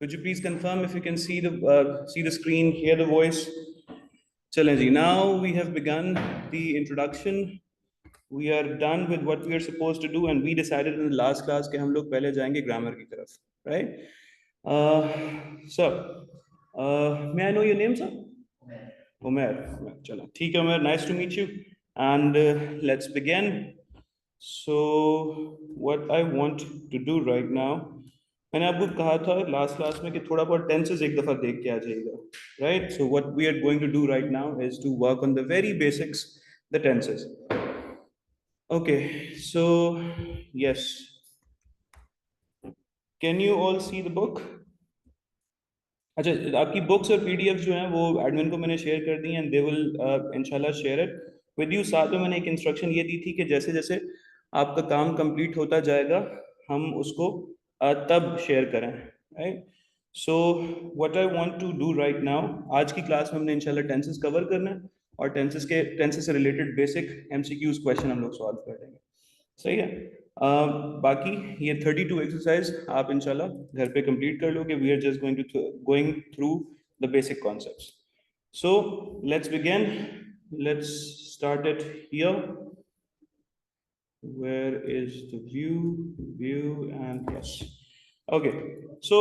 Could you please confirm if you can see the screen, hear the voice? Chalein ji, now we have begun the introduction. We are done with what we are supposed to do, and we decided in the last class कि हम लोग पहले जाएंगे grammar की तरफ, right? So, may I know your name, sir? Umair. चलो ठीक है Umar, nice to meet you, and let's begin. So what I want to do right now, मैंने आपको कहा था लास्ट क्लास में कि थोड़ा बहुत टेंसेस एक दफा देख के आ जाइएगा, right? So what we are going to do right now is to work on the very basics, the tenses. Okay, so yes, can you all see the book? अच्छा, आपकी बुक्स और पीडीएफ जो हैं वो एडमिन को मैंने share कर दी हैं, एंड दे विल इंशाल्लाह शेयर इट विद यू. साथ में मैंने एक इंस्ट्रक्शन ये दी थी कि जैसे जैसे आपका काम कंप्लीट होता जाएगा हम उसको तब शेयर करें, right? So what I want to do right now, आज की क्लास में हमने इंशाल्लाह टेंसेस कवर करना है, और टेंसेस से रिलेटेड बेसिक एमसीक्यूज क्वेश्चन हम लोग सॉल्व कर लेंगे, सही है? बाकी ये 32 एक्सरसाइज आप इंशाल्लाह घर पे कंप्लीट कर लोगे. We are just going through the basic concepts. So let's begin. Let's start it here. Where is the view and yes, okay. So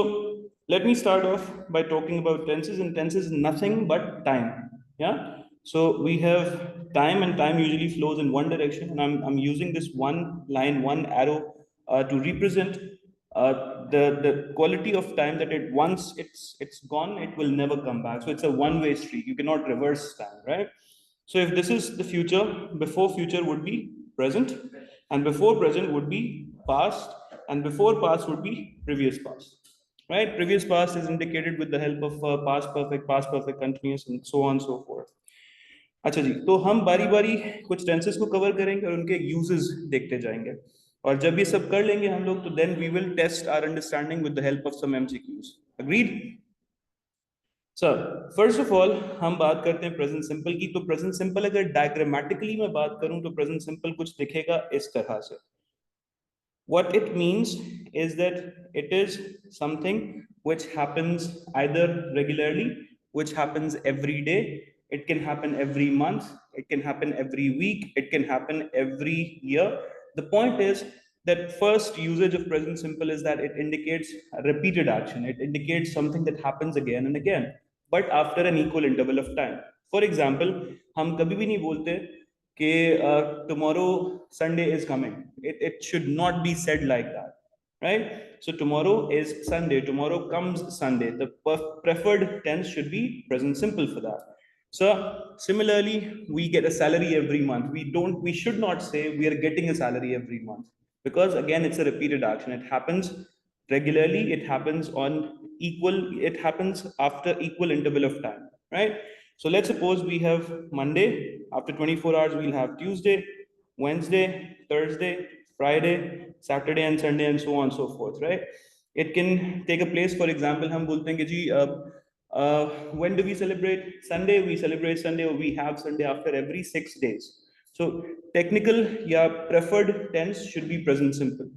let me start off by talking about tenses, and tenses is nothing but time. Yeah, so we have time, and time usually flows in one direction, and I'm using this one line, one arrow to represent the quality of time, that it once it's gone, it will never come back. So it's a one-way street. You cannot reverse time, right? So if this is the future, before future would be present, and before present would be past, and before past would be previous past, right? Previous past is indicated with the help of past perfect continuous, and so on so forth. अच्छा जी, तो हम बारी बारी कुछ tenses को cover करेंगे और उनके यूजेस देखते जाएंगे, और जब ये सब कर लेंगे हम लोग तो then we will test our understanding with the help of some MCQs. Agreed? Sir, first of all हम बात करते हैं प्रेजेंट सिंपल की. तो प्रेजेंट सिंपल अगर डायग्रामेटिकली मैं बात करूं तो प्रेजेंट सिंपल कुछ दिखेगा इस तरह से. What it means is that it is something which happens either regularly, which happens every day, it can happen every month, it can happen every week, it can happen every year. The point is that first usage of present simple is that it indicates a repeated action. It indicates something that happens again and again, but after an equal interval of time. For example, हम कभी भी नहीं बोलते कि tomorrow Sunday is coming. It should not be said like that, right? So tomorrow is Sunday, tomorrow comes Sunday. The preferred tense should be present simple for that. So similarly, we get a salary every month. We should not say we are getting a salary every month, because again it's a repeated action. It happens regularly, it happens after equal interval of time, right? So let's suppose we have Monday, after 24 hours we'll have Tuesday, Wednesday, Thursday, Friday, Saturday and Sunday, and so on and so forth, right? It can take a place. For example, हम बोलते हैं कि जी when do we celebrate Sunday? We celebrate Sunday, or we have Sunday after every 6 days. So technical preferred tense should be present simple.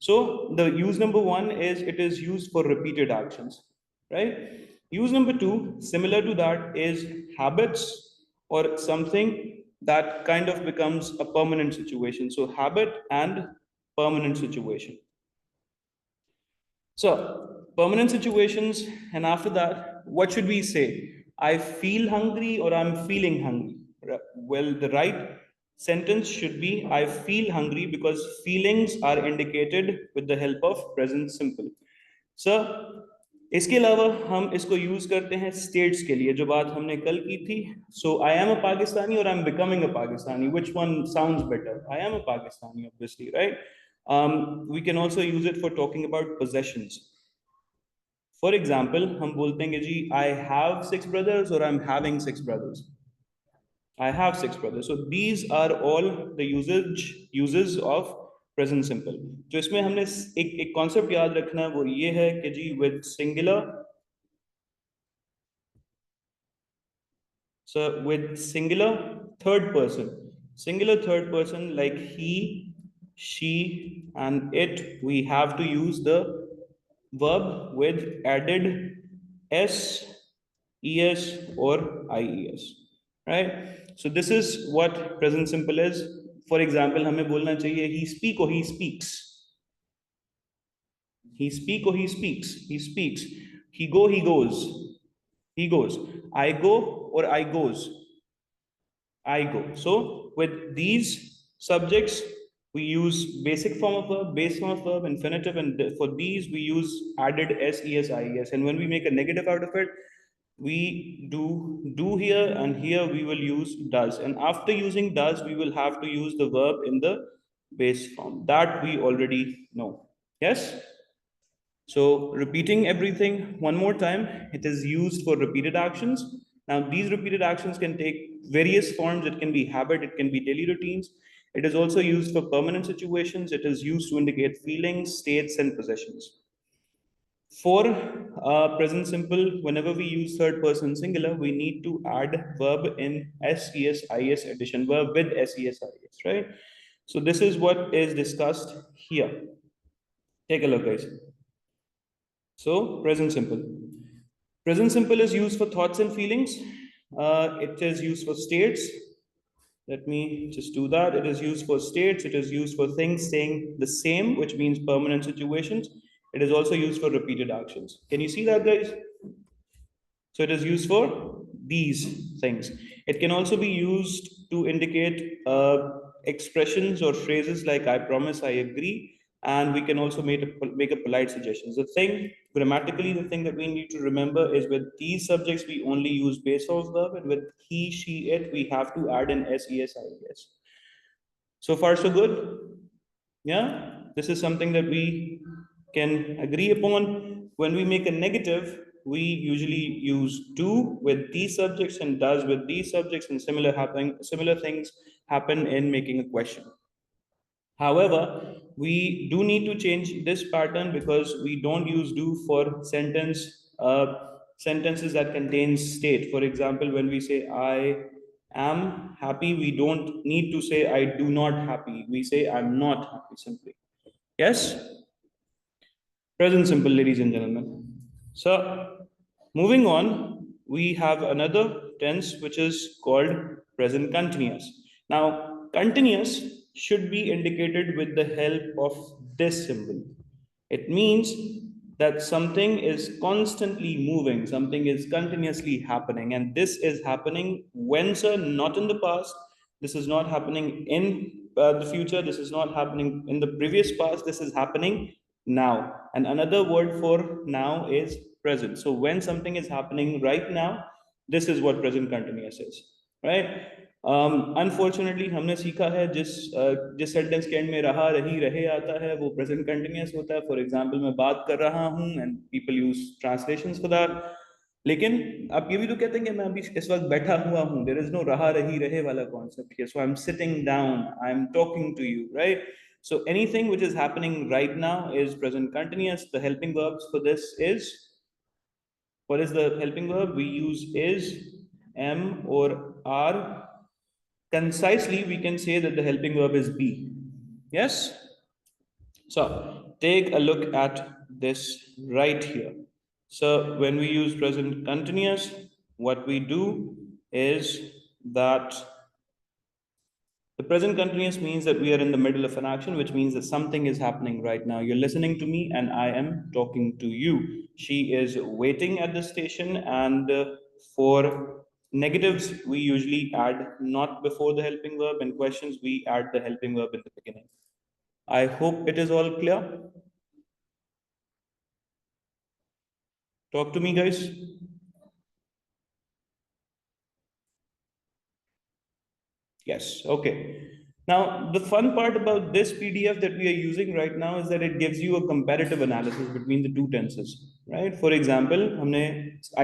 So the use number one is it is used for repeated actions, right? Use number two, similar to that, is habits, or something that kind of becomes a permanent situation. So habit and permanent situation. So permanent situations, and after that, what should we say? I feel hungry, or I'm feeling hungry. Well, the right sentence should be I feel hungry, because feelings are indicated with the help of present simple. So इसके अलावा हम इसको use करते हैं states के लिए, जो बात हमने कल की थी. सो आई एम अ पाकिस्तानी और I am becoming a Pakistani, which one sounds better? I am a Pakistani, obviously, right? We can also use it for talking about possessions. For example, हम बोलते हैं जी आई हैव 6 ब्रदर्स, और I am having 6 brothers. I have 6 brothers. So these are all the uses of present simple. जो इसमें हमने एक concept याद रखना है वो ये है कि जी with singular, so with singular third person like he, she and it, we have to use the verb with added s, es or ies, right? So this is what present simple is. For example, हमें बोलना चाहिए he speak or he speaks. He speak or he speaks. He speaks. He go, he goes. He goes. I go or I goes. I go. So with these subjects, we use basic form of verb, base form of verb, infinitive, and for these we use added s, es, ies. And when we make a negative out of it, we do here, and here we will use does. And after using does, we will have to use the verb in the base form. That we already know. Yes? So repeating everything one more time, it is used for repeated actions. Now these repeated actions can take various forms. It can be habit, it can be daily routines. It is also used for permanent situations. It is used to indicate feelings, states, and possessions. For present simple, whenever we use third person singular, we need to add verb in SES, IS addition, verb with SES, IS, right? So this is what is discussed here. Take a look, guys. So present simple. Present simple is used for thoughts and feelings. It is used for states. Let me just do that. It is used for states. It is used for things staying the same, which means permanent situations. It is also used for repeated actions. Can you see that, guys? So it is used for these things. It can also be used to indicate expressions or phrases like I promise, I agree. And we can also make a polite suggestions. The thing, grammatically, the thing that we need to remember is with these subjects, we only use base of verb, and with he, she, it, we have to add an S, ES, IES. So far, so good? Yeah, this is something that we can agree upon. When we make a negative, we usually use do with these subjects and does with these subjects, and similar things happen in making a question. However, we do need to change this pattern because we don't use do for sentences that contains state. For example, when we say I am happy, we don't need to say I do not happy. We say I'm not happy simply. Yes? Present simple, ladies and gentlemen. So, moving on, we have another tense which is called present continuous. Now, continuous should be indicated with the help of this symbol. It means that something is constantly moving, something is continuously happening, and this is happening when, sir, not in the past. This is not happening in the future. This is not happening in the previous past. This is happening now. And another word for now is present. So when something is happening right now, this is what present continuous is, right? Unfortunately हमने सीखा है जिस sentence के and में रहा रही रहे आता है वो प्रेजेंट कंटिन्यूअस होता है. फॉर एग्जांपल मैं बात कर रहा हूँ and people use translations for that. लेकिन आप ये भी तो कहते हैं कि मैं अभी इस वक्त बैठा हुआ हूँ. देयर इज नो रहा रही रहे वाला concept here. So I am sitting down, I am talking to you, right? So anything which is happening right now is present continuous. The helping verbs for this is, what is the helping verb? We use is, am or are. Concisely, we can say that the helping verb is be. Yes? So take a look at this right here. So when we use present continuous, what we do is that the present continuous means that we are in the middle of an action, which means that something is happening right now. You're listening to me and I am talking to you. She is waiting at the station, and for negatives, we usually add not before the helping verb, and questions, we add the helping verb in the beginning. I hope it is all clear. Talk to me, guys. Yes, okay. Now, the fun part about this PDF that we are using right now is that it gives you a comparative analysis between the two tenses, right? For example, हमने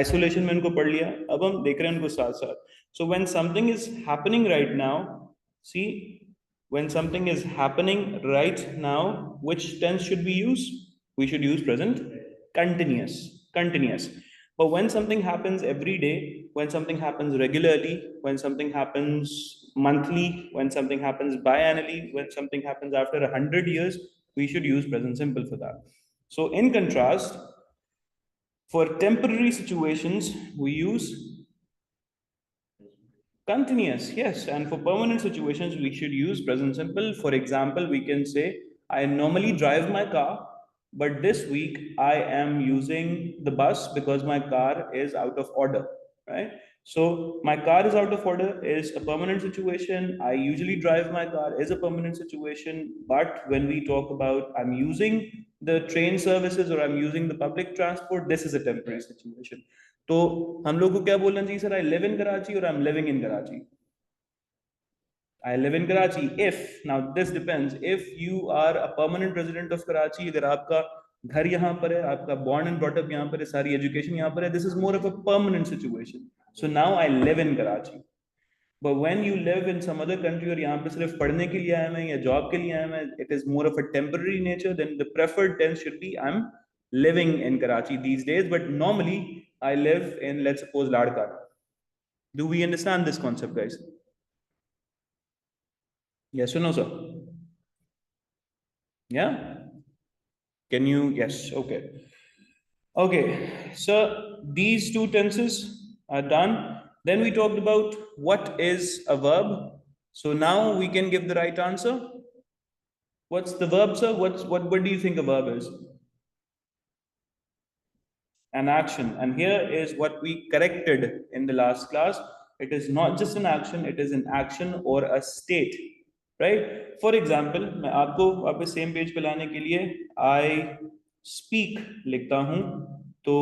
isolation में इनको पढ़ लिया, अब हम देख रहे हैं उनको साथ साथ. So when something is happening right now, see, when something is happening right now, which tense should we use? We should use present continuous, continuous. But when something happens every day, when something happens regularly, when something happens monthly, when something happens biannually, when something happens after 100 years, we should use present simple for that. So in contrast, For temporary situations, we use continuous, yes. And for permanent situations, we should use present simple. For example, we can say, I normally drive my car, but this week I am using the bus because my car is out of order, right? So my car is out of order is a permanent situation. I usually drive my car is a permanent situation. But when we talk about I'm using the train services or I'm using the public transport, this is a temporary situation. तो हम लोग को क्या बोलना चाहिए sir? I live in Karachi और I am living in Karachi. I live in Karachi. If now this depends. If you are a permanent resident of Karachi, अगर आपका घर यहाँ पर है, आपका born and brought up यहाँ पर है, सारी education यहाँ पर है, this is more of a permanent situation. So now I live in Karachi. But when you live in some other country और यहाँ पे सिर्फ पढ़ने के लिए आया मैं या job के लिए आया मैं, it is more of a temporary nature. Then the preferred tense should be I'm living in Karachi these days. But normally I live in, let's suppose, Ladkar. Do we understand this concept, guys? Yes or no, sir? Yeah? Can you? Yes. Okay. Okay. So these two tenses are done. Then we talked about what is a verb. So now we can give the right answer. What's the verb, sir? What do you think a verb is? An action. And here is what we corrected in the last class. It is not just an action, it is an action or a state. Right? For example, मैं आपको वापस same page पे लाने के लिए I speak लिखता हूं. तो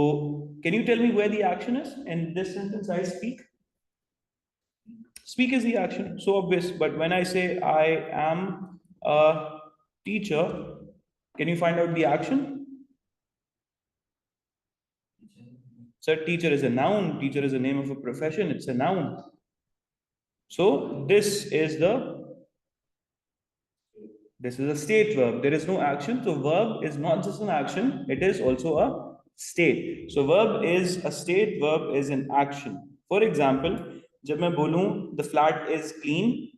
can you tell me where the action is in this sentence? I speak. Speak is the action, so obvious. But when I say I am a teacher, can you find out the action? So teacher is a noun. Teacher is a name of a profession. It's a noun. So this is a state verb. There is no action. So verb is not just an action. It is also a state. So verb is a state. Verb is an action. For example, जब मैं बोलूं the flat is clean,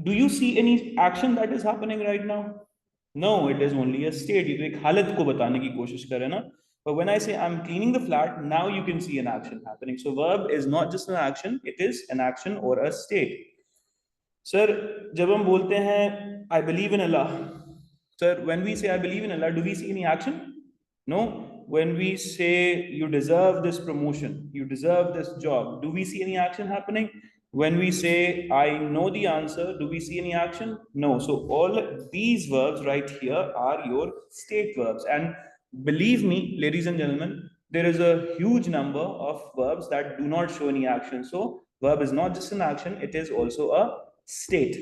do you see any action that is happening right now? No, it is only a state. ये तो एक हालत को बताने की कोशिश कर रहे हैं ना. But when I say I'm cleaning the flat, now you can see an action happening. So verb is not just an action, it is an action or a state. Sir, जब हम बोलते हैं I believe in Allah. Sir, when we say I believe in Allah, do we see any action? No. When we say you deserve this promotion, you deserve this job, do we see any action happening? When we say I know the answer, do we see any action? No. So all these verbs right here are your state verbs. And believe me, ladies and gentlemen, there is a huge number of verbs that do not show any action. So verb is not just an action, it is also a state.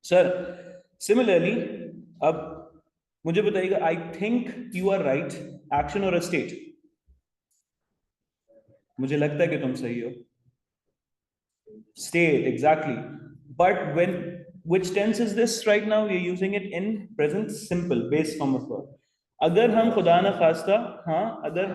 Sir, similarly, अब मुझे बताइएगा, I think you are right, action or a state? मुझे लगता है कि तुम सही हो. State, exactly. But which tense is this right now? We are using it in present simple, base form of verb. अगर हम खुदा ना खास्ता, हाँ, अगर,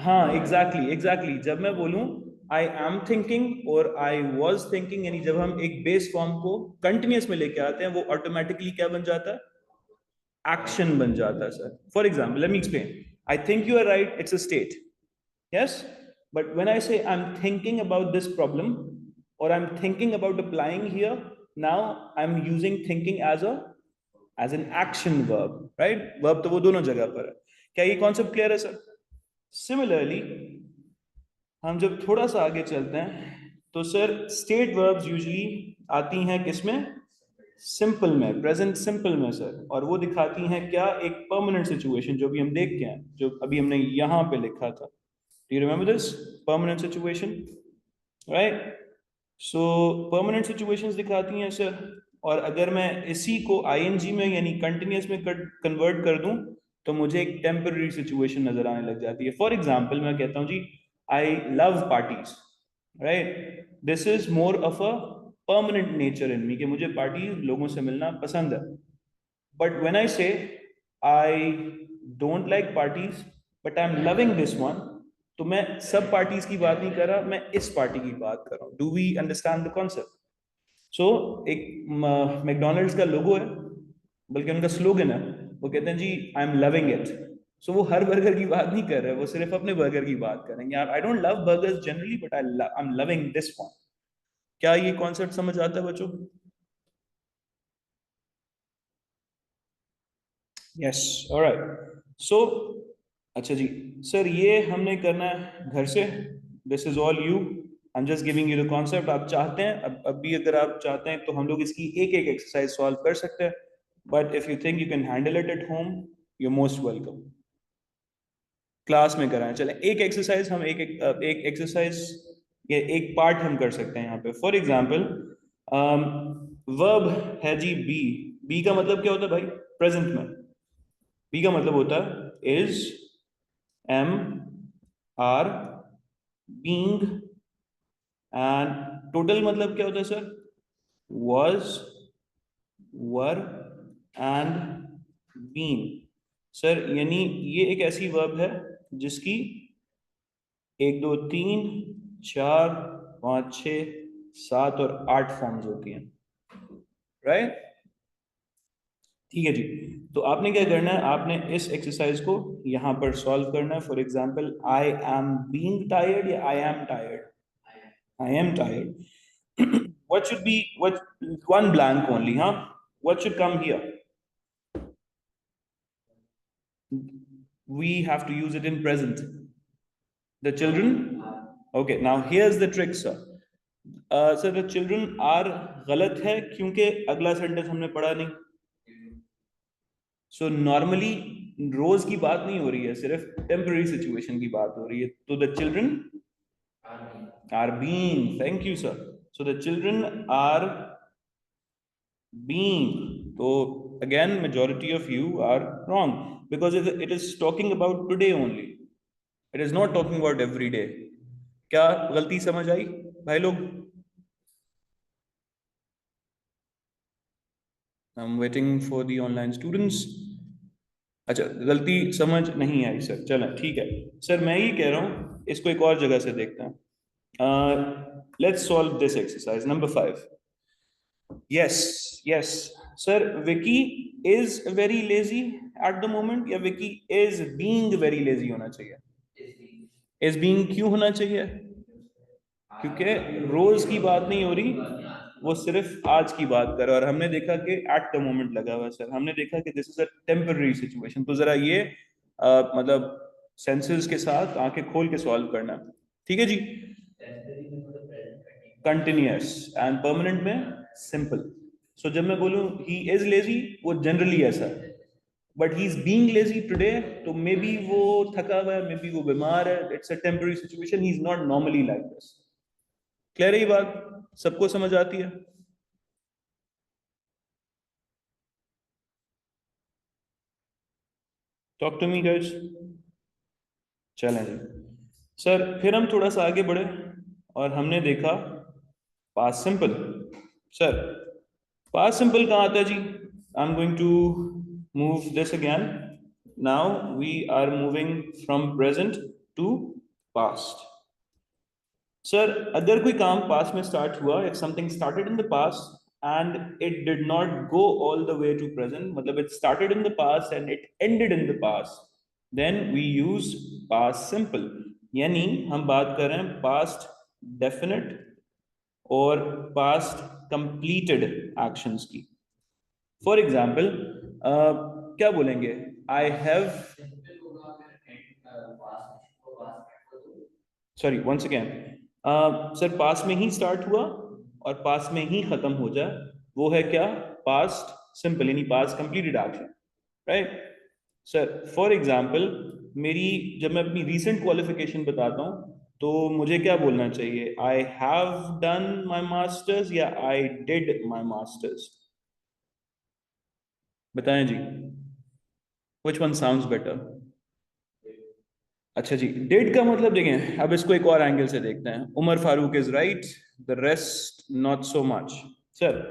हाँ, exactly. जब मैं बोलूं I am thinking और I was thinking, यानी जब हम एक बेस फॉर्म को कंटिन्यूस में लेके आते हैं, वो ऑटोमेटिकली क्या बन जाता है? Action बन जाता है, sir. For example, let me explain. I think you are right. It's a state. Yes, but when I say I'm thinking about this problem or I'm thinking about applying here, now I'm using thinking as an action verb, right? Verb तो वो दोनों जगह पर है. क्या ये concept clear है, sir? Similarly, हम जब थोड़ा सा आगे चलते हैं, तो सर state verbs usually आती हैं किसमें? सिंपल में, प्रेजेंट सिंपल में, सर. और वो दिखाती हैं क्या? एक परमानेंट सिचुएशन, जो भी हम देख के हैं, जो अभी हमने यहां पे लिखा था. Do you remember this? Permanent situation, right? So permanent situations दिखाती हैं सर. और अगर मैं इसी को ing में यानी कंटिन्यूस में कन्वर्ट कर दूं, तो मुझे एक टेम्पररी सिचुएशन नजर आने लग जाती है. फॉर एग्जाम्पल, मैं कहता हूं जी I love parties, right? This is more of a permanent nature in me, कि मुझे पार्टी, लोगों से मिलना पसंद है. बट व्हेन आई से I don't like parties but I am loving this one, तो मैं सब पार्टीज की बात नहीं कर रहा, मैं इस पार्टी की बात कर रहा हूं. Do we understand the concept? So एक मैकडोनल्ड्स का लोगो है, बल्कि उनका स्लोगन है, वो कहते हैं जी आई एम लविंग इट. सो वो हर बर्गर की बात नहीं कर रहे, वो सिर्फ अपने बर्गर की बात करेंगे। I don't love burgers generally, but I am loving this one. क्या ये कॉन्सेप्ट समझ आता है बच्चों? Yes, alright. सो अच्छा जी, सर ये हमने करना है घर से। This is all you, I am just giving you the concept. आप चाहते हैं अब भी अगर आप चाहते हैं तो हम लोग इसकी एक एक एक्सरसाइज सॉल्व कर सकते हैं, but if you think you can handle it at home, you most welcome. Class में कराएं, चलें एक एक्सरसाइज हम एक एक्सरसाइज ये एक पार्ट हम कर सकते हैं यहाँ पे। फॉर एग्जाम्पल वर्ब है जी बी। बी का मतलब क्या होता है भाई प्रेजेंट में? बी का मतलब होता है is, am, are, being. And total मतलब क्या होता है सर? was, were and been. Sir यानी ये एक ऐसी वर्ब है जिसकी एक दो तीन चार पाँच छ सात और आठ फॉर्म्स होती हैं, राइट? ठीक है जी। तो आपने क्या करना है, आपने इस एक्सरसाइज को यहाँ पर सॉल्व करना है। For example I am being tired या I am tired? I am tired. what should be what one blank only, huh? What should come here? We have to use it in present. The children, okay, now here's the trick sir. Sir the children are गलत है क्योंकि अगला sentence हमने पढ़ा नहीं। So normally रोज की बात नहीं हो रही है, सिर्फ टेम्पररी सिचुएशन की बात हो रही है। तो the children are being, thank you sir. So the children are being. तो again majority of you are wrong because it is talking about today only, it is not talking about every day। क्या गलती समझ आई भाई लोग? I am waiting for the online students. अच्छा गलती समझ नहीं आई सर, चलें ठीक है। सर मैं ये कह रहा हूं इसको एक और जगह से देखते हैं। Let's solve this exercise number 5। Yes, yes sir, Vicky is very lazy at the moment या Vicky is being very lazy होना चाहिए? इज बीइंग क्यों होना चाहिए? क्योंकि रोज की बात नहीं हो रही, वो सिर्फ आज की बात कर रहा है। और हमने देखा कि एट द मोमेंट लगा हुआ है सर, हमने देखा कि this is a temporary situation. तो जरा ये मतलब सेंसेस के साथ आंखें खोल के सॉल्व करना, ठीक है जी? कंटिन्यूअस एंड परमानेंट में सिंपल। सो जब मैं बोलूं ही इज लेजी, वो जनरली ऐसा है, but he is being lazy today, तो मे बी वो थका हुआ है, मे बी वो बीमार है, it's a temporary situation, he is not normally like this. Clear है ये बात? सबको समझ आती है? Talk to me guys. चलें जी सर, फिर हम थोड़ा सा आगे बढ़े और हमने देखा past simple. Sir past simple कहाँ आता है जी? I am going to move this again. Now we are moving from present to past. Sir अगर कोई काम पास्ट में स्टार्ट हुआ, if something started in the past and it did not go all the way to present, मतलब it started in the past and it ended in the past, then we use past simple. यानी हम बात कर रहे हैं past definite और past completed actions की। For example क्या बोलेंगे? I have, sorry once again, sir past में ही स्टार्ट हुआ और पास में ही खत्म हो जाए, वो है क्या? पास्ट सिंपल, यानी past completed action, right? Sir for example मेरी, जब मैं अपनी रीसेंट क्वालिफिकेशन बताता हूँ तो मुझे क्या बोलना चाहिए? आई हैव डन माई मास्टर्स या आई डिड माई मास्टर्स? बताएं जी, विच वन साउंड्स बेटर? अच्छा जी, डिड का मतलब देखें, अब इसको एक और एंगल से देखते हैं। Umar Farooq is right, the rest not so much. Sir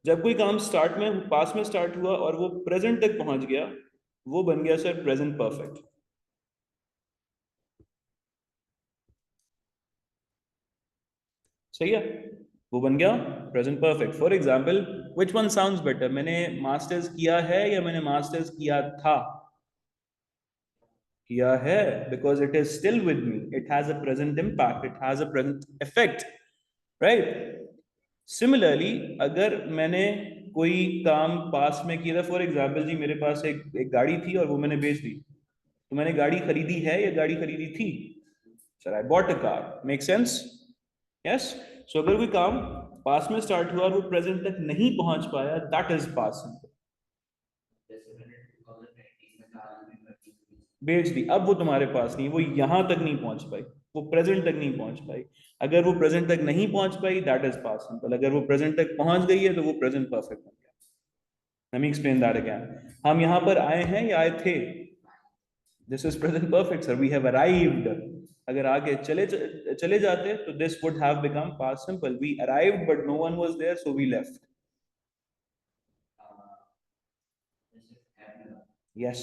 जब कोई काम स्टार्ट में पास में स्टार्ट हुआ और वो प्रेजेंट तक पहुंच गया, वो बन गया सर प्रेजेंट परफेक्ट। सही है, वो बन गया present perfect. For example which one sounds better? मैंने मास्टर्स किया है या मैंने मास्टर्स किया था? किया है, because it is still with me, it has a present impact, it has a present effect, right? Similarly, अगर मैंने कोई काम पास में किया था, फॉर एग्जाम्पल जी मेरे पास एक गाड़ी थी और वो मैंने बेच दी, तो मैंने गाड़ी खरीदी है या गाड़ी खरीदी थी? Sir I bought a car, make sense? Yes. So अगर कोई काम पास में स्टार्ट हुआ और वो प्रेजेंट तक नहीं पहुंच पाया, दैट इज पास सिंपल। बेच दी, अब वो तुम्हारे पास नहीं, वो यहां तक नहीं पहुंच पाई, वो प्रेजेंट तक नहीं पहुंच पाई। अगर वो प्रेजेंट तक नहीं पहुंच पाई, दैट इज पास सिंपल। अगर वो प्रेजेंट तक पहुंच गई है तो वो प्रेजेंट परफेक्ट बन गया। Let me explain that again. हम यहां पर आए हैं या आए थे? This is present perfect sir, we have arrived. अगर आगे चले जाते तो this would have become past simple, we arrived but no one was there so we left. Yes,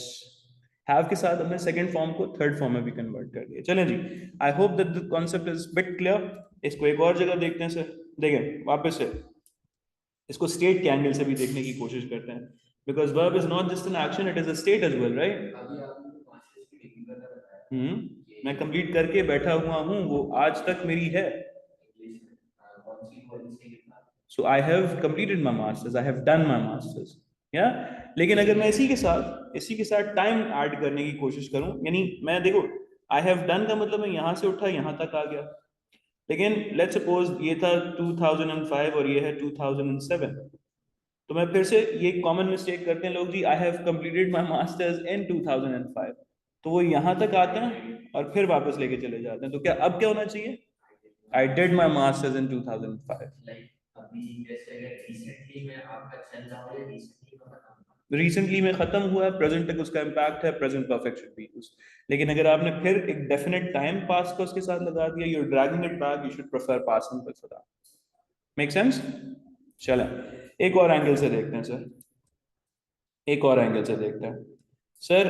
have के साथ हमने सेकंड फॉर्म को थर्ड फॉर्म में भी कन्वर्ट कर दिया। चलें जी, I hope that the concept is bit clear. इसको एक और जगह देखते हैं सर, देखें वापस से इसको स्टेट के एंगल से भी देखने की कोशिश करते हैं, because verb is not just an action, it is a state as well, right? मैं कंप्लीट करके बैठा हुआ हूँ, वो आज तक मेरी है। So I have completed my masters, I have done my masters, yeah. लेकिन अगर मैं इसी के साथ टाइम ऐड करने की कोशिश करूं, यानी मैं देखो, आई हैव डन का मतलब मैं यहां से उठा यहां तक आ गया, लेकिन लेट्स सपोज ये था 2005 और ये है 2007, तो मैं फिर से ये कॉमन मिस्टेक करते हैं लोग जी, I have completed my masters in 2005, तो वो यहां तक आते हैं और फिर वापस लेके चले जाते हैं। तो क्या अब क्या होना चाहिए? I did my masters in 2005। Recently में खत्म हुआ है, प्रेजेंट तक उसका इम्पैक्ट है, present perfect should be used. लेकिन अगर आपने फिर एक डेफिनेट टाइम पास को उसके साथ लगा दिया, you are dragging it back, you should prefer past simple for that. Make sense? चलें, एक और एंगल से देखते हैं सर, एक और एंगल से देखते हैं सर।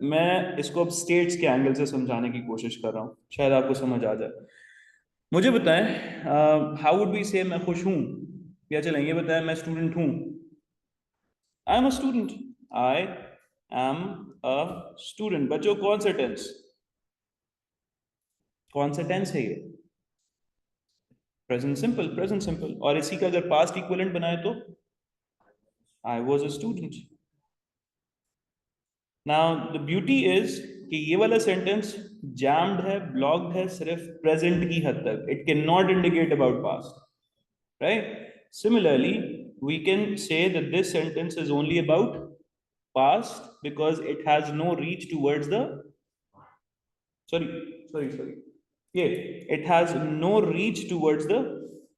मैं इसको अब स्टेट्स के एंगल से समझाने की कोशिश कर रहा हूँ, शायद आपको समझ आ जाए। मुझे बताएं, हाउ वुड बी से मैं खुश हूं, या चलें ये बताएं मैं स्टूडेंट हूं। आई am a student, I am a student. बच्चों कौन सा टेंस, कौन सा टेंस है ये? Present simple, present simple. और इसी का अगर पास्ट इक्विवेलेंट बनाए तो आई was a student. Now the beauty is कि ये वाला सेंटेंस जैम्ड है, ब्लॉक्ड है सिर्फ प्रेजेंट की हद तक, it can not indicate about past, right? Similarly, we can say that this sentence is only about past because it has no reach towards the, sorry, sorry, ये it has no reach towards the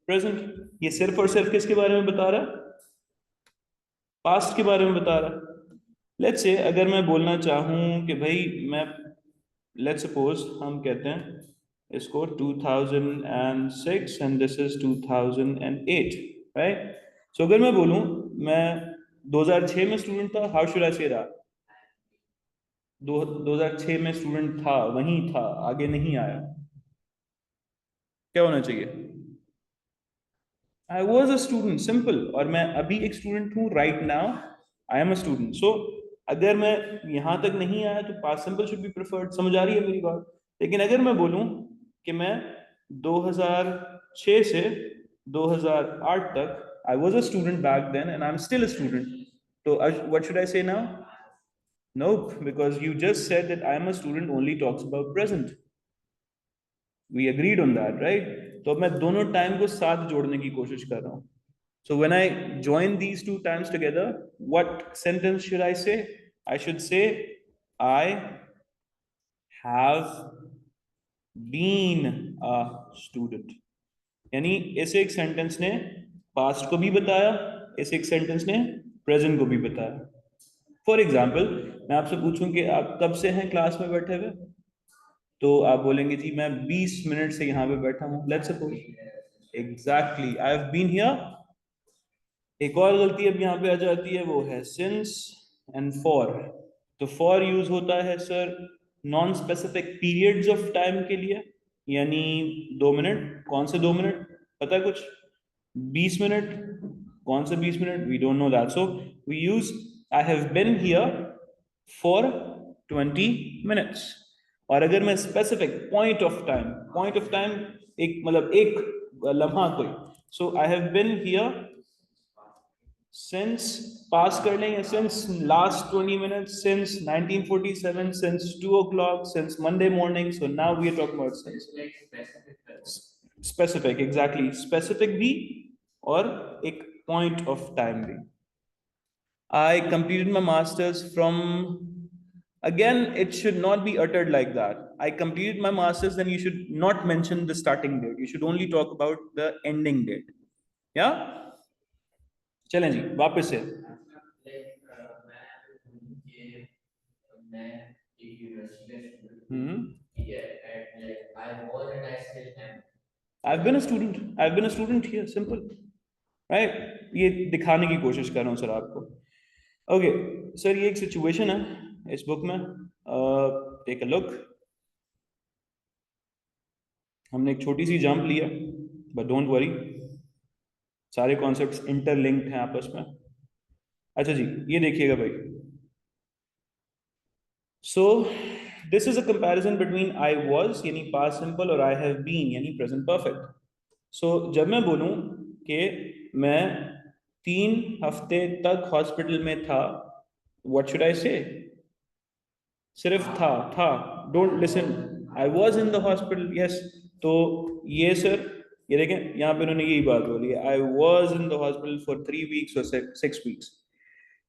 present। ये सिर्फ और सिर्फ किसके बारे में बता रहा है? पास्ट के बारे में बता रहा है। लेट्स से अगर मैं बोलना चाहूं कि भाई मैं, लेट्स सपोज हम कहते हैं इसको 2006 एंड दिस इज 2008, राइट? सो अगर मैं बोलूं मैं 2006 में स्टूडेंट था, how should I say that? 2006 में स्टूडेंट था, वहीं था, आगे नहीं आया, क्या होना चाहिए? I was a student, simple. और मैं अभी एक स्टूडेंट हूँ, right now I am a student. So अगर मैं यहां तक नहीं आया तो past simple should be preferred. समझ आ रही है मेरी बात? लेकिन अगर मैं बोलूं कि मैं 2006 से 2008 तक, I was a student back then and I am still a student, तो what should I say now? Nope, because you just said that I am a student only talks about present. We agreed on that, right? तो अब मैं दोनों time को साथ जोड़ने की कोशिश कर रहा हूँ। So when I join these two times together, what sentence should I say? I should say, I have been a student. यानी इस एक सेंटेंस ने पास्ट को भी बताया, इस एक सेंटेंस ने प्रेजेंट को भी बताया। फॉर एग्जाम्पल, मैं आपसे पूछूं कि आप कब से हैं क्लास में बैठे हुए, तो आप बोलेंगे जी मैं 20 मिनट से यहाँ पे बैठा हूँ, let's suppose. Exactly, I have been here. एक और गलती अब यहाँ पे आ जाती है, वो है सिंस एंड फॉर। तो फॉर यूज होता है sir non specific periods of time के लिए, यानी 2 मिनट, कौन से 2 मिनट पता है कुछ? 20 मिनट, कौन से 20 minute? We don't know that, so we use I have been here for 20 minutes. और अगर मैं स्पेसिफिक पॉइंट ऑफ टाइम एक मतलब एक लम्हा कोई, so I have been here since, pass कर लेंगे, since last 20 minutes, since 1947, since 2 o'clock, since Monday morning. So now we are talking about since. Specific, exactly. Specific भी और एक point of time भी. I completed my masters from, again it should not be uttered like that. I completed my masters, then you should not mention the starting date, you should only talk about the ending date. Yeah, चलें जी वापस से. I've been a student. I've been a student here. Simple, right? ये दिखाने की कोशिश कर रहा हूँ सर आपको. ओके सर, ये एक सिचुएशन है इस बुक में. Take a look. हमने एक छोटी सी जंप लिया, बट डोंट वरी, सारे कॉन्सेप्ट्स इंटरलिंक्ड हैं आपस में. अच्छा जी, ये देखिएगा भाई. So this is a comparison between I was यानी पास्ट सिंपल और आई हैव बीन यानी प्रेजेंट परफेक्ट. सो जब मैं बोलूं कि मैं 3 हफ्ते तक हॉस्पिटल में था, व्हाट शुड आई से? सिर्फ था. Don't listen. I was in the hospital, yes. तो ये सर, ये देखें यहाँ पे उन्होंने यही बात बोली है, I was in the hospital for 3 weeks और 6 weeks.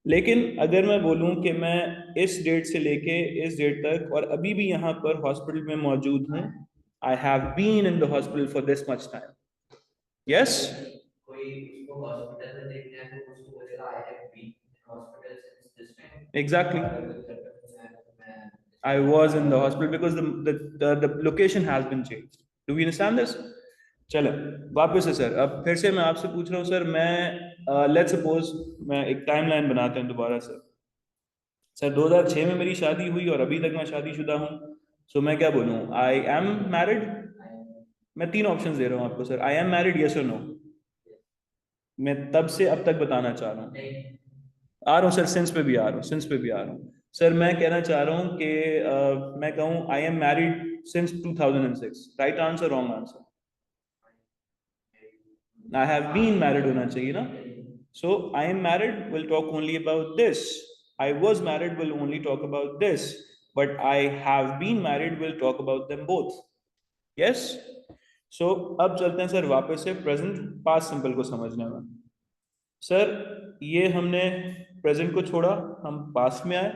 लेकिन अगर मैं बोलूं कि मैं इस डेट से लेके इस डेट तक और अभी भी यहाँ पर हॉस्पिटल में मौजूद हूँ, I have been in the hospital for this much time. Yes, exactly. I was in the hospital because the location has been changed. Do we understand this? चलो वापस से सर, अब फिर से मैं आपसे पूछ रहा हूँ सर. मैं लेट्स सपोज मैं एक टाइमलाइन बनाते हैं दोबारा सर. सर 2006 में मेरी शादी हुई और अभी तक मैं शादीशुदा हूँ. सो मैं क्या बोलूँ? आई एम मैरिड. मैं 3 ऑप्शंस दे रहा हूँ आपको sir. I am married, yes और नो. मैं तब से अब तक बताना चाह रहा हूँ. आ रहा हूँ सर, सिंस पे भी आ रहा हूँ, सिंस पे भी आ रहा हूँ सर. मैं कहना चाह रहा हूँ कि मैं कहूँ I am married since 2006. Right answer, wrong answer? I have been married होना चाहिए ना. So I am married will talk only about this. I was married will only talk about this. But I have been married will talk about them both. Yes. So अब चलते हैं sir वापस से present past simple को समझने में. Sir ये हमने प्रेजेंट को छोड़ा, हम पास्ट में आए.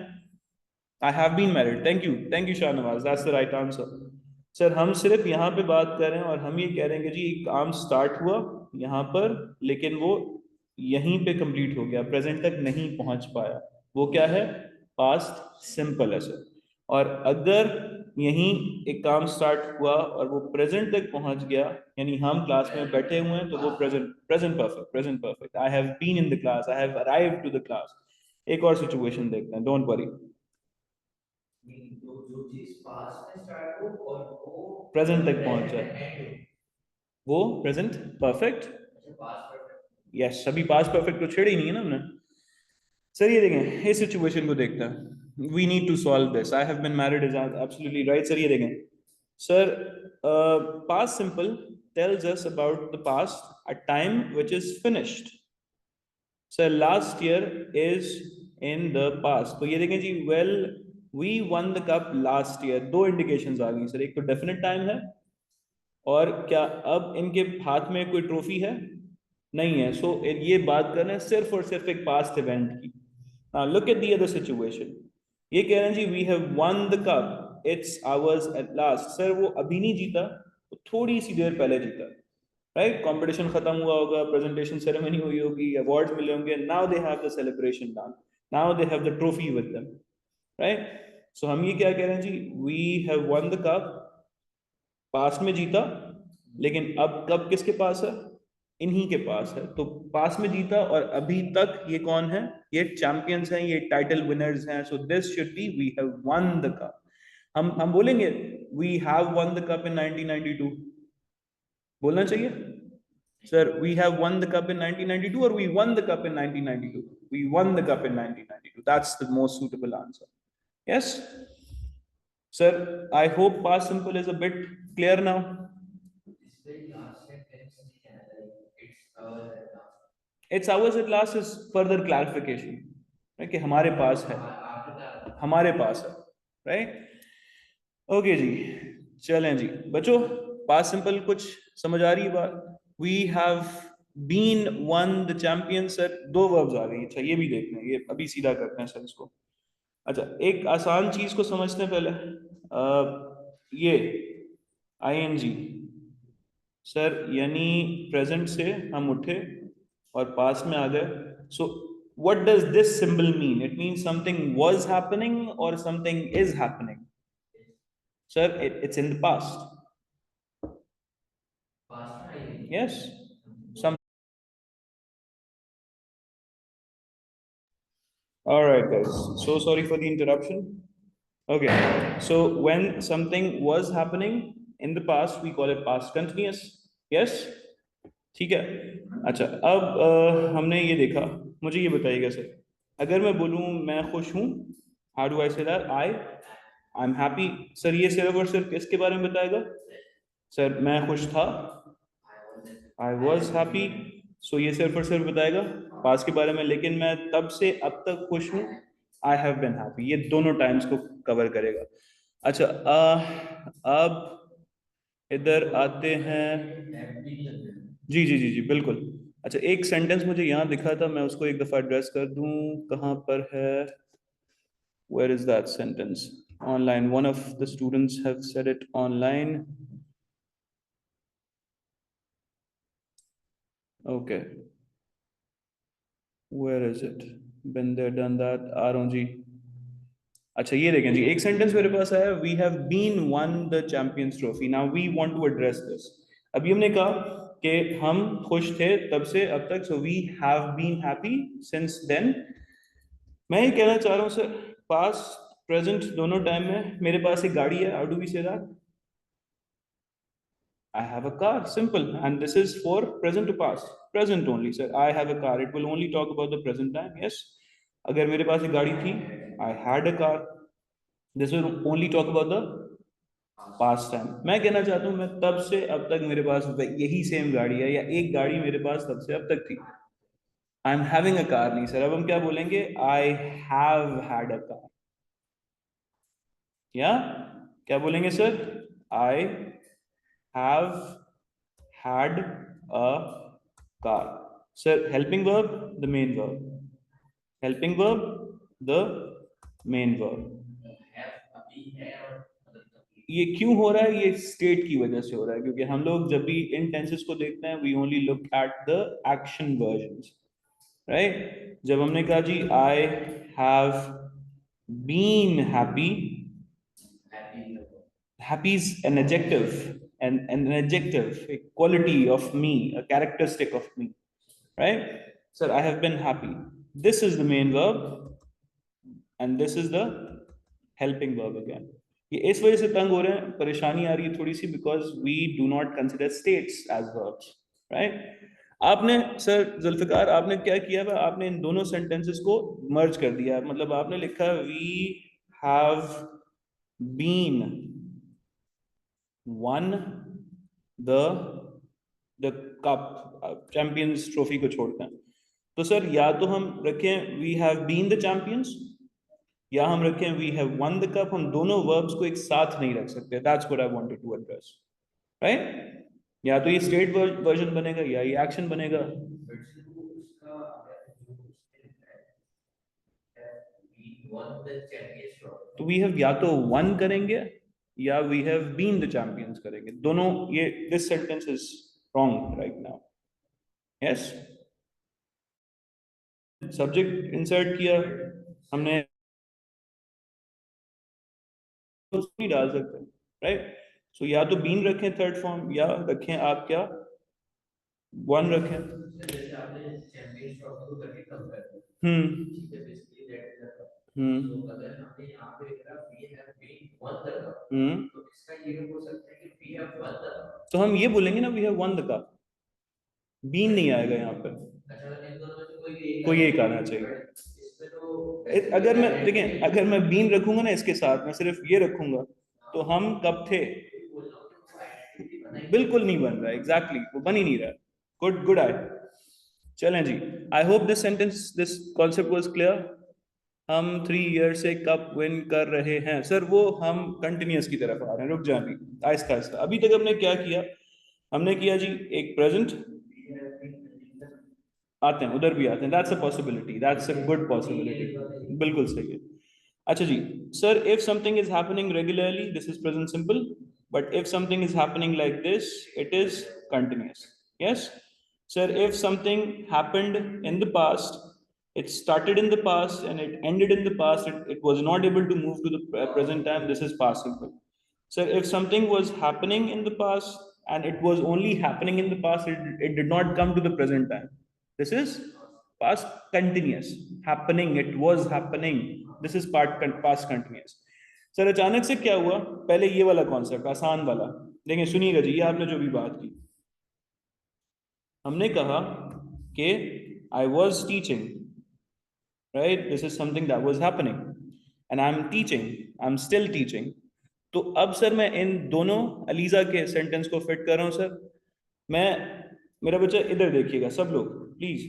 I have been married. Thank you Shahnawaz, that's the right answer. Sir हम सिर्फ यहाँ पे बात कर रहे हैं और हम ये कह रहे हैं कि जी एक काम स्टार्ट हुआ यहाँ पर, लेकिन वो यहीं पे कंप्लीट हो गया, प्रेजेंट तक नहीं पहुंच पाया. वो क्या है? पास्ट सिंपल है सर. और अगर यहीं एक काम स्टार्ट हुआ और वो प्रेजेंट तक पहुंच गया, यानी हम क्लास में बैठे हुए हैं, तो वो present perfect. I have been in the class, I have arrived to the class. एक और सिचुएशन देखते हैं, डोंट वरी. प्रेजेंट तक पहुंच जाए, वो प्रेजेंट परफेक्ट. यस, अभी पास्ट परफेक्ट तो छेड़ी नहीं है ना हमने. सर ये देखें, इस सिचुएशन को देखते हैं. We need to solve this. I have been married is absolutely right. Sir ये देखें sir, past simple tells us about the past, a time which is finished. Sir last year is in the past. तो ये देखें जी, well we won the cup last year. 2 indications आ गई sir. एक तो डेफिनेट टाइम है, और क्या अब इनके हाथ में कोई ट्रॉफी है? नहीं है. सो ये बात कर रहे हैं सिर्फ और सिर्फ एक पास्ट इवेंट की. Look at the other situation. ये कह रहे हैं जी we have won the cup, it's ours at last. Sir वो अभी नहीं जीता, वो थोड़ी सी देर पहले जीता. राइट, कंपटीशन खत्म हुआ होगा, प्रेजेंटेशन सेरेमनी हुई होगी, अवार्ड्स मिले होंगे. Now they have the celebration done, now they have the trophy with them. Right. So हम ये क्या कह रहे हैं जी, we have won the cup, past में जीता, लेकिन अब कब किसके पास है? इन्हीं के पास है. तो पास में जीता और अभी तक ये कौन है? ये चैंपियंस हैं, ये टाइटल विनर्स हैं. So this should be we have won the cup. हम बोलेंगे we have won the cup in 1992, बोलना चाहिए sir. We have won the cup in 1992 और we won the cup in 1992. We won the cup in 1992. That's the most suitable answer. Yes. Sir, I hope past simple is a bit clear now. It's ours at last is further clarification, right? कि हमारे पास है, हमारे पास है, right? Okay जी, चलें जी बच्चों, पास simple कुछ समझ आ रही है बात? We have been won the champion. Sir दो वर्ब्स आ गई, अच्छा ये भी देखना है, ये अभी सीधा करते हैं सर इसको। अच्छा, एक आसान चीज को समझते हैं पहले। ये आईएनजी सर, यानी प्रेजेंट से हम उठे और पास में आ गए। So what does this symbol mean? It mean something was happening और something is happening. Sir it's in the past. Yes. Some. All right, guys. So sorry for the interruption. Okay. So when something was happening in the past, we call it past continuous. Yes. ठीक है। अच्छा, अब हमने ये देखा। मुझे ये बताइएगा सर, अगर मैं बोलूँ मैं खुश हूँ, how do I say that? I am happy. Sir ये सिर्फ और सिर्फ किसके बारे में बताएगा? सर मैं खुश था, आई वॉज हैप्पी। सो ये सिर्फ और सिर्फ बताएगा पास के बारे में, लेकिन मैं तब से अब तक खुश हूँ, आई हैव बिन हैप्पी। ये दोनों टाइम्स को कवर करेगा। अच्छा, अब इधर आते हैं। जी जी जी जी बिल्कुल। अच्छा, एक सेंटेंस मुझे यहाँ दिखा था, मैं उसको एक दफा एड्रेस कर दूं। कहाँ पर है? Where is that sentence? Online, one of the students have said it online. Okay, where is it? Been there done that. आ रहा हूँ जी। अच्छा ये देखें जी, एक सेंटेंस मेरे पास आया, we have been won the champions trophy. Now we want to address this. अभी हमने कहा कि हम खुश थे तब से अब तक, so we have been happy since then. मैं ये कहना चाह रहा हूँ सर, पास प्रेजेंट दोनों टाइम में मेरे पास एक गाड़ी है। How do we say that? I have a car, simple, and this is for present to past, present only, sir. I have a car, it will only talk about the present time. Yes, अगर मेरे पास एक गाड़ी थी, I had a car, this will only talk about the past time. मैं कहना चाहता हूँ मैं तब से अब तक मेरे पास यही सेम गाड़ी है, या एक गाड़ी मेरे पास तब से अब तक थी। आई एम हैविंग अ कार नहीं सर, अब हम क्या बोलेंगे? I have had a car. या क्या बोलेंगे sir? I have had a car. Sir, helping verb, the main verb. Helping verb, the main verb. ये क्यों हो रहा है? ये स्टेट की वजह से हो रहा है, क्योंकि हम लोग जब भी इन टेंसेस को देखते हैं, we only look at the action versions, right? जब हमने कहा जी I have been happy, happy is an adjective, and an adjective, a quality of me, a characteristic of me, right? Sir, I have been happy. This is the main verb, and this is the helping verb again. ये इस वजह से तंग हो रहे हैं, परेशानी आ रही है थोड़ी सी, because we do not consider states as verbs, right? आपने सर जुल्फिकार, आपने क्या किया है? आपने इन दोनों सेंटेंसेस को मर्ज कर दिया, मतलब आपने लिखा we have been won the cup, champions trophy को छोड़ते हैं। तो सर या तो हम रखें we have been the champions, या हम रखें we have won the cup. हम दोनों वर्ब्स को एक साथ नहीं रख सकते। That's what I wanted to address, right? या तो ये स्टेट वर्जन बनेगा या ये एक्शन बनेगा। तो वी हैव या तो वन करेंगे या we have been the champions करेंगे, दोनों। ये this sentence is wrong right now. Yes, subject insert किया हमने, तो नहीं डाल सकते, राइट? सो या तो बीन रखें थर्ड फॉर्म, या रखें आप क्या, वन रखें। हम्म हम्म हम्म। तो हम ये बोलेंगे ना we have won the cup, been नहीं आएगा यहाँ पे, कोई एक आना चाहिए। अगर मैं देखें, अगर मैं बीन रखूंगा ना इसके साथ, मैं सिर्फ ये रखूंगा, तो हम कब थे? बिल्कुल नहीं बन रहा, एग्जैक्टली वो बन ही नहीं रहा। Good good I. चलें जी, I hope this sentence this concept was clear. हम 3 ईयर से कप विन कर रहे हैं सर, वो हम कंटिन्यूस की तरफ आ रहे हैं, रुक जाए अभी, आहिस्ता आहिस्ता। अभी तक हमने क्या किया? हमने किया जी एक प्रेजेंट, आते हैं उधर भी आते हैं, that's a possibility, that's a good possibility, बिल्कुल सही है। अच्छा जी, sir if something is happening regularly this is present simple, but if something is happening like this it is continuous. Yes sir, if something happened in the past, it started in the past and it ended in the past, it was not able to move to the present time, this is past simple. So if something was happening in the past and it was only happening in the past, it did not come to the present time, this is past continuous, happening, it was happening, this is past continuous. Sir अचानक से क्या हुआ? पहले ये वाला concept आसान वाला देखिए, सुनिएगा जी, ये आपने जो भी बात की, हमने कहा कि आई was teaching, right? This is something that was happening and I'm teaching, I'm still teaching. तो अब सर मैं इन दोनों अलीजा के सेंटेंस को फिट कर रहा हूं सर। मैं, मेरा बच्चा इधर देखिएगा सब लोग प्लीज।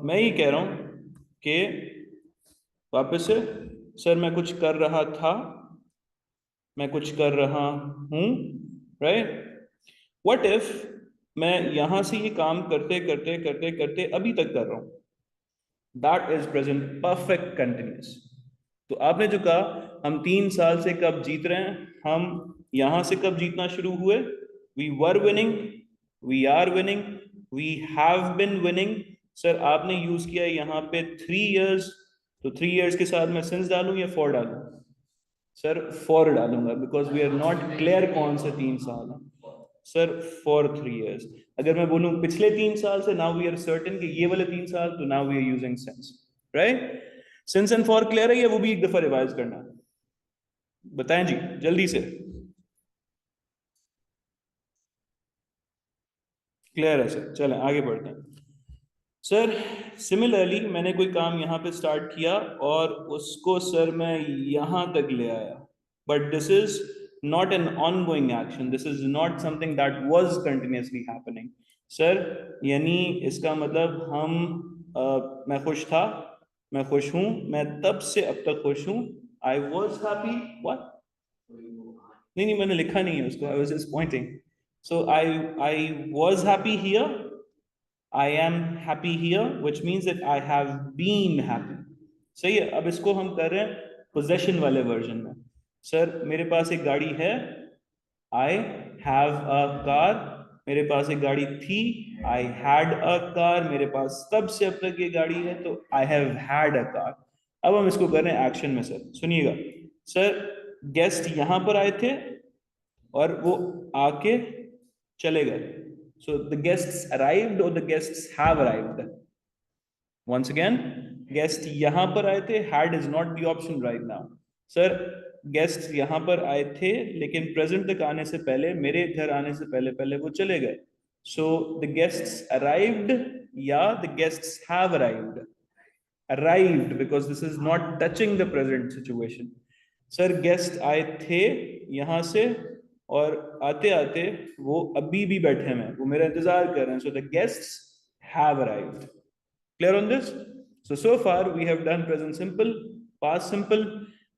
मैं ये कह रहा हूं कि वापस से, सर मैं कुछ कर रहा था, मैं कुछ कर रहा हूं, राइट? व्हाट इफ मैं यहां से ये काम करते करते करते करते अभी तक कर रहा हूं, that is present perfect continuous. तो आपने जो कहा हम 3 साल से कब जीत रहे हैं, हम यहां से कब जीतना शुरू हुए? We were winning, we are winning, we have been winning. Sir आपने यूज किया यहाँ पे 3 इयर्स, तो 3 इयर्स के साथ मैं सिंस डालूं या फॉर डालूं? सर फॉर डालूंगा, because we are not clear कौन से 3 साल है। Sir for 3 years. अगर मैं बोलूं पिछले 3 साल से, नाउ वी आर सर्टेन कि ये वाले 3 साल, तो now we are using since, right? Since and for clear है या वो भी एक दफा रिवाइज करना? बताएं जी जल्दी से। क्लियर है सर, चलें आगे बढ़ते हैं। सर सिमिलरली मैंने कोई काम यहाँ पे स्टार्ट किया और उसको सर मैं यहाँ तक ले आया, but this is not an on going action, this is not something that was continuously happening. Sir यानी इसका मतलब हम मैं खुश था, मैं खुश हूं, मैं तब से अब तक खुश हूं। I was happy, what? नहीं नहीं मैंने लिखा नहीं है उसको, I was just pointing. So I was happy here, I am happy here, which means that I have been happy. सही है। अब इसको हम कर रहे हैं पोजेशन वाले वर्जन में। सर मेरे पास एक गाड़ी है, I have a car। मेरे पास एक गाड़ी थी, I had a car। मेरे पास तब से अब तक ये गाड़ी है, तो I have had a car। अब हम इसको कर रहे हैं एक्शन में सर, सुनिएगा। सर गेस्ट यहां पर आए थे और वो आके चले गए। So the guests arrived or the guests have arrived? Once again, guest यहाँ पर आए थे, had is not the option right now. Sir, guests यहाँ पर आए थे, लेकिन present तक आने से पहले, मेरे घर आने से पहले पहले वो चले गए। So the guests arrived या the guests have arrived? Arrived, because this is not touching the present situation. Sir guest आए थे यहां से और आते आते वो अभी भी बैठे हैं, वो मेरा इंतजार कर रहे हैं। So the guests have arrived. Clear on this? so far we have done present simple, past simple,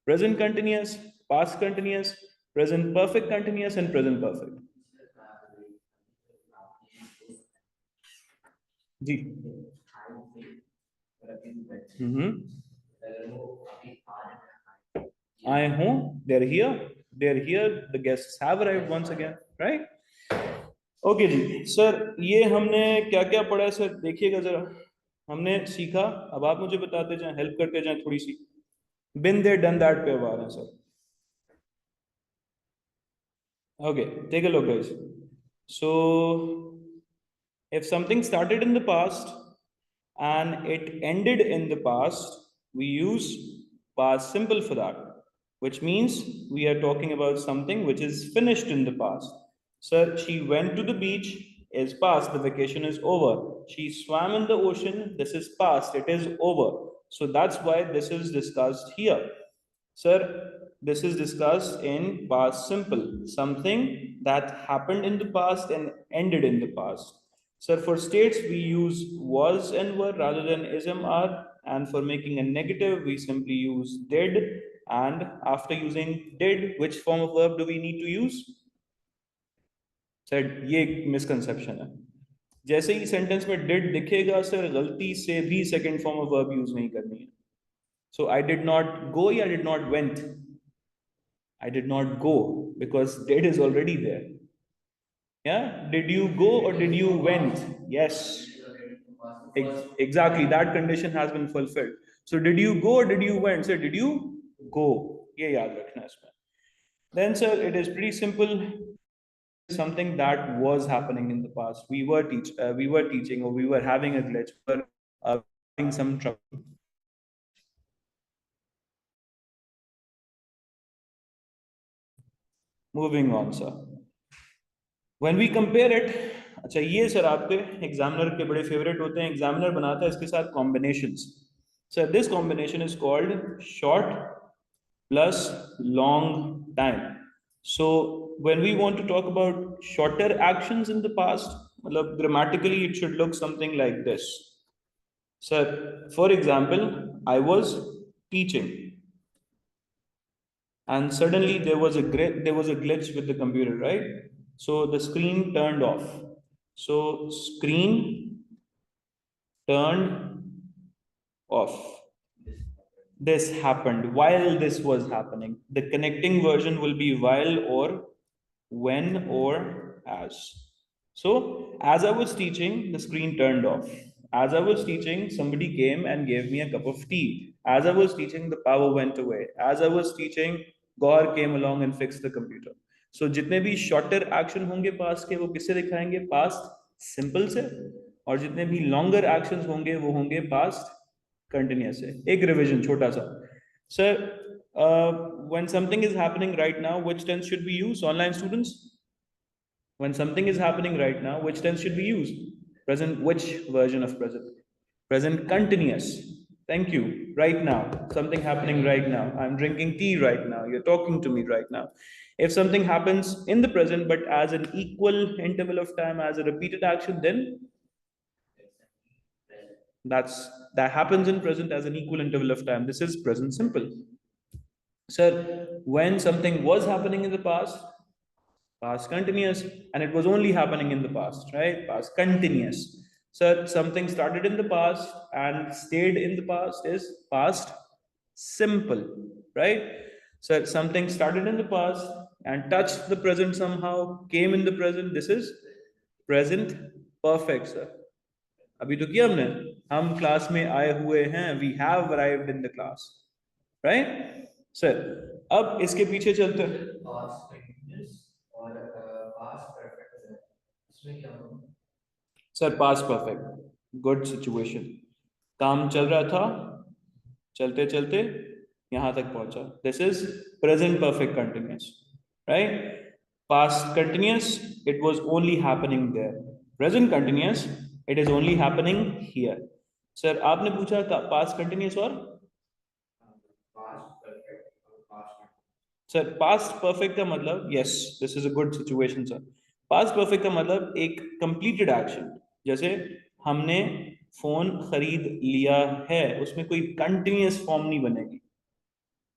present continuous, past continuous, present perfect continuous and present perfect। जी आए हूं, they're here, they're here, the guests have arrived once again, right? Okay जी sir, ये हमने क्या क्या पढ़ा है sir, देखिएगा जरा। हमने सीखा, अब आप मुझे बताते जाएं, हेल्प करते जाएं थोड़ी सी। बिन देयर डन दैट पे अब आ रहे हैं sir. Okay take a look guys. So if something started in the past and it ended in the past, we use past simple for that, which means we are talking about something which is finished in the past. Sir, she went to the beach is past, the vacation is over. She swam in the ocean, this is past, it is over. So that's why this is discussed here. Sir, this is discussed in past simple, something that happened in the past and ended in the past. So for states, we use was and were rather than is and are. And for making a negative, we simply use did. And after using did, which form of verb do we need to use? Sir ये misconception है. जैसे ही sentence में did दिखेगा sir, गलती से भी second form of verb use नहीं करनी है. सो आई डिड नॉट गो या did not went. I did not go because did is already there. Yeah, did you go or did you went? Yes, exactly, that condition has been fulfilled. So did you go or did you went? Sir, did you go? ये याद रखना इसमें. Then sir, it is pretty simple. Something that was happening in the past. We were teaching, or we were having a glitch, we were having some trouble. Moving on, sir. When we compare it, अच्छा ये sir आपके examiner के बड़े favourite होते हैं. Examiner बनाता है इसके साथ combinations. Sir this combination is called short plus long time. So when we want to talk about shorter actions in the past, मतलब grammatically it should look something like this. Sir, for example, I was teaching, and suddenly there was a glitch with the computer, right? So the screen turned off. So screen turned off. This happened while this was happening. The connecting version will be while or when or as. So as I was teaching, the screen turned off. As I was teaching, somebody came and gave me a cup of tea. As I was teaching, the power went away. As I was teaching, God came along and fixed the computer. So जितने भी shorter action होंगे past के, वो किससे दिखाएंगे? Past simple से. और जितने भी longer actions होंगे, वो होंगे past continuous से. एक revision छोटा सा. Sir, when something is happening right now, which tense should we use? Online students? When something is happening right now, which tense should we use? Present, which version of present? Present continuous. Thank you. Right now, something happening right now. I'm drinking tea right now. You're talking to me right now. If something happens in the present, but as an equal interval of time, as a repeated action, then that happens in present as an equal interval of time. This is present simple. Sir, when something was happening in the past continuous, and it was only happening in the past, right? Past continuous. So something started in the past and stayed in the past is past simple, right? So something started in the past and touched the present somehow, came in the present. This is present perfect, sir. अभी तो किया हमने, हम class में आए हुए हैं. We have arrived in the class, right? Sir अब इसके पीछे चलते हैं. Sir past perfect, good situation, काम चल रहा था, चलते चलते यहां तक पहुंचा. This is present perfect continuous, right? Past continuous, it was only happening there. Present continuous, it is only happening here. Sir आपने पूछा पास्ट कंटिन्यूअस और सर पास्ट परफेक्ट का मतलब, yes this is a good situation sir. Past perfect का मतलब एक completed action. जैसे हमने फोन खरीद लिया है, उसमें कोई कंटिन्यूअस फॉर्म नहीं बनेगी,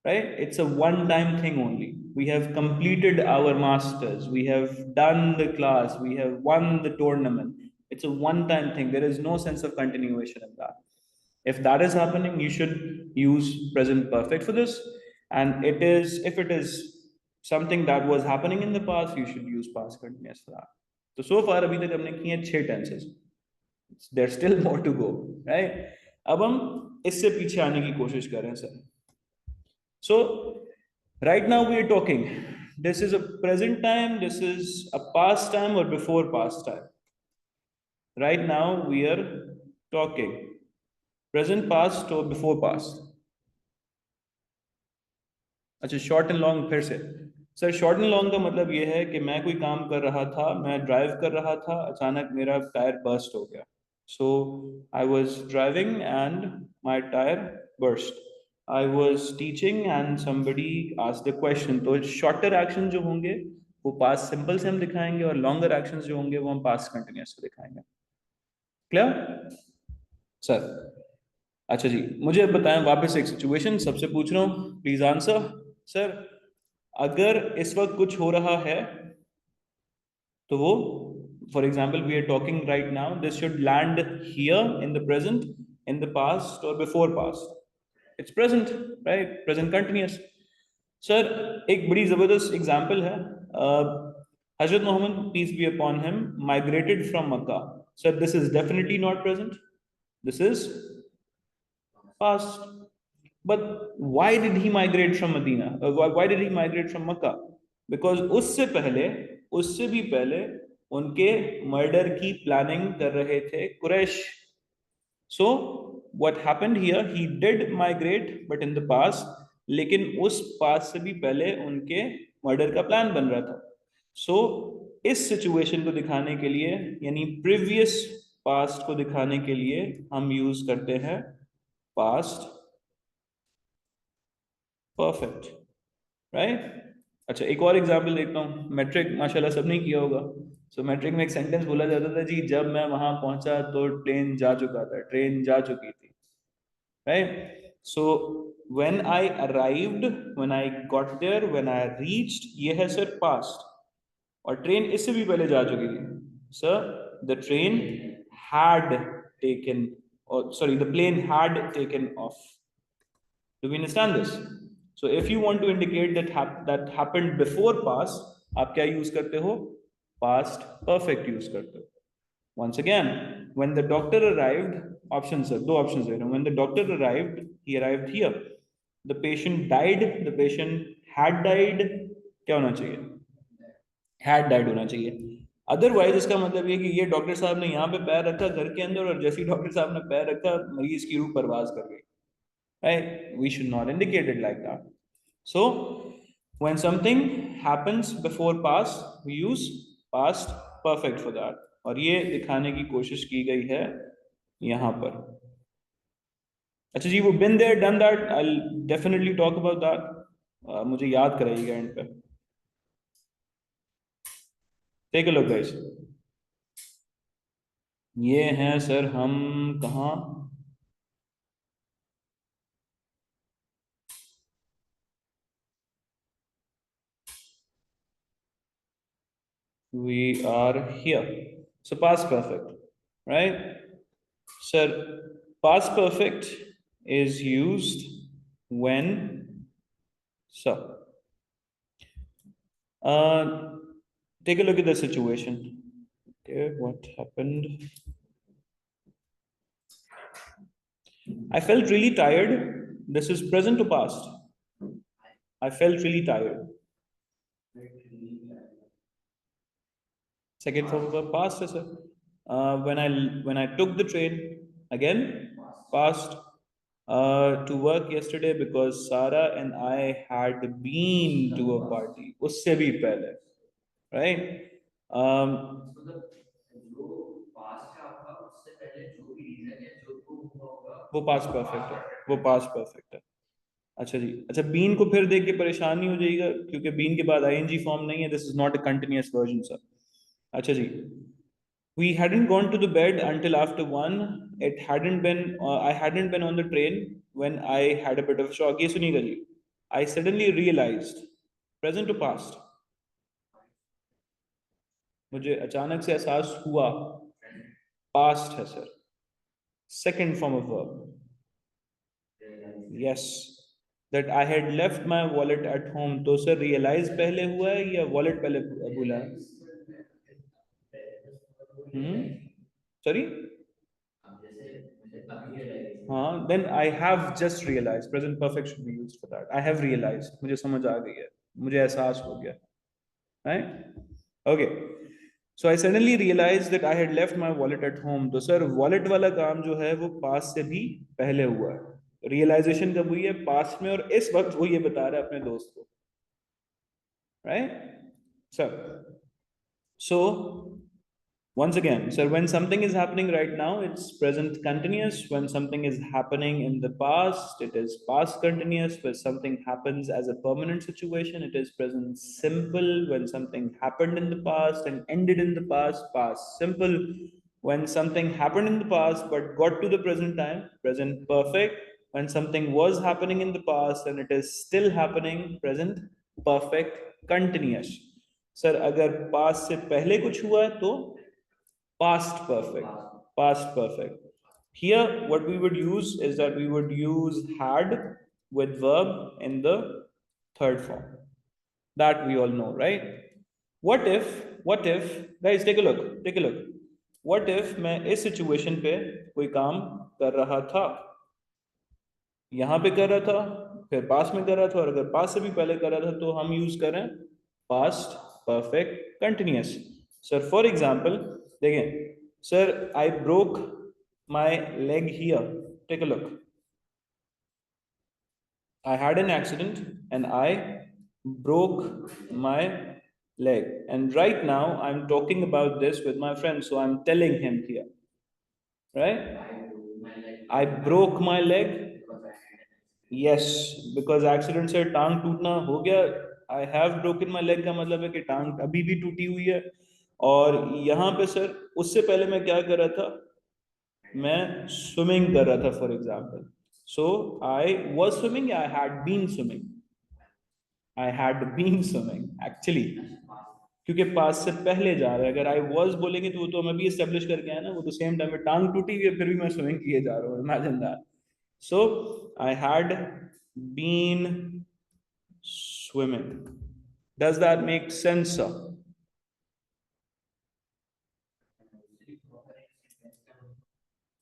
right? It's a one time thing only. We have completed our masters, we have done the class, we have won the tournament. It's a one time thing. There is no sense of continuation in that. If that is happening, you should use present perfect for this. And it is, if it is something that was happening in the past, you should use past continuous for that. So far अभी तक हमने किए 6 tenses. There's still more to go, right? अब हम इससे पीछे आने की कोशिश कर रहे हैं sir. So right now we are talking, this is a present time, this is a past time or before past time. Right now we are talking present past or before past. अच्छा short and long फिर से. Sir short and long का मतलब ये है कि मैं कोई काम कर रहा था, मैं ड्राइव कर रहा था, अचानक मेरा टायर बर्स्ट हो गया. So I was driving and my tyre burst. I was teaching and somebody asked the question. तो शॉर्टर एक्शन जो होंगे वो पास्ट सिंपल से हम दिखाएंगे, और लॉन्गर एक्शन जो होंगे वो हम पास्ट कंटिन्यूस से दिखाएंगे। Clear sir? अच्छा जी, मुझे अब बताएं वापस एक सिचुएशन सबसे पूछ रहा हूँ, प्लीज आंसर। सर, अगर इस वक्त कुछ हो रहा है तो वो, for example we are talking right now, this should land here in the present, in the past और before past, it's present, right? Present continuous. Sir, एक बड़ी जबरदस्त एग्जाम्पल है। Hazrat Muhammad peace be upon him migrated from Mecca. Sir, this is definitely not present, this is past. But why did he migrate from Medina? Why did he migrate from Makkah? Because उससे भी पहले उनके murder की planning कर रहे थे Quraish. So what happened here? He did migrate, but in the past. लेकिन उस पास से भी पहले उनके मर्डर का प्लान बन रहा था। So इस सिचुएशन को दिखाने के लिए, यानी प्रीवियस पास्ट को दिखाने के लिए, हम यूज करते हैं पास्ट परफेक्ट, राइट? अच्छा, एक और एग्जांपल देखता हूँ। मैट्रिक माशाल्लाह सब नहीं किया होगा। सो मैट्रिक में एक सेंटेंस बोला जाता था जी, जब मैं वहां पहुंचा तो ट्रेन जा चुका था, ट्रेन जा चुकी थी, right? So when I arrived, when I got there, when I reached, ये है सर पास्ट। और ट्रेन इससे भी पहले जा चुकी थी। Sir, the train had taken, और sorry, the plane had taken off. Do we understand this? So if you want to indicate that that happened before past, आप क्या use करते हो? Past perfect use करते हो। Once again, when the doctor arrived, options है, दो options है। When the doctor arrived, he arrived here. The patient died, the patient had died, क्या होना चाहिए? Had died होना चाहिए। अदरवाइज इसका मतलब ये कि ये डॉक्टर साहब ने यहाँ पे पैर रखा घर के अंदर, और जैसे ही डॉक्टर साहब ने पैर रखा, मरीज की रूह परवाज कर गई, right? We should not indicate it like that. So when something happens before past, we use past perfect for that, और ये दिखाने की कोशिश की गई है यहाँ पर। अच्छा जी, वो been there done that, I'll definitely talk about that. मुझे याद कराइएगा एंड पे। टेक अ लुक गाइस, ये हैं सर, हम कहाँ? We are here. So past perfect, right? Sir, past perfect is used when, so take a look at the situation. Okay, what happened? I felt really tired. This is present to past. I felt really tired. Second form of a past is when I took the train, again past, to work yesterday, because Sarah and I had been to a party. उससे भी पहले, right? वो past perfect है, वो past perfect है। अच्छा जी, अच्छा, been को फिर देख के परेशान नहीं हो जाइएगा, क्योंकि बीन के बाद आईएनजी फॉर्म नहीं है, this is not a continuous version sir. अच्छा जी, we hadn't gone to the bed until after 1. It hadn't been, I hadn't been on the train when I had a bit of shock. ये सुनिएगा जी, I suddenly realized, present to past, मुझे अचानक से एहसास हुआ, past है sir, second form of verb. Yes, that I had left my wallet at home. तो sir, realise पहले हुआ है या वॉलेट पहले भूला है? सॉरी, हाँ, then I have just realise, present perfect should be used for that. I have realise, मुझे समझ आ गई है, मुझे एहसास हो गया, right? Okay, so I suddenly realise that I had left my wallet at home. तो सर, वॉलेट वाला काम जो है वो पास्ट से भी पहले हुआ है। रियलाइजेशन कब हुई है? पास्ट में, और इस वक्त वो ये बता रहा है अपने दोस्त को, right sir? So Once again, so when something is happening right now, it's present continuous. When something is happening in the past, it is past continuous. When something happens as a permanent situation, it is present simple. When something happened in the past and ended in the past, past simple. When something happened in the past but got to the present time, present perfect. When something was happening in the past and it is still happening, present perfect continuous. Sir अगर past से पहले कुछ हुआ है तो past perfect. Past perfect. Here what we would use is that we would use had with verb in the third form. That we all know, right? What if guys, take a look, what if मैं इस situation पे कोई काम कर रहा था, यहाँ पे कर रहा था, फिर पास में कर रहा था, और अगर पास से भी पहले कर रहा था तो हम यूज करें past perfect continuous. Sir for example देखें, sir I broke my leg here, take a look. I had an accident and I broke my leg, and right now I'm talking about this with my friend, so I'm telling him here, right? I broke my leg. Yes, because accident से टांग टूटना हो गया. I have broken my leg का मतलब है कि टांग अभी भी टूटी हुई है. और यहाँ पे सर उससे पहले मैं क्या कर रहा था, मैं स्विमिंग कर रहा था for example. So I was swimming, I had been swimming, I had been swimming actually, क्योंकि पास से पहले जा रहा है. अगर आई वॉज बोलेंगे तो वो तो मैं भी एस्टेब्लिश करके आया ना, वो तो सेम टाइम में टांग टूटी हुई है फिर भी मैं स्विमिंग किए जा रहा हूँ. Imagine that. So I had been swimming. Does that make sense, sir?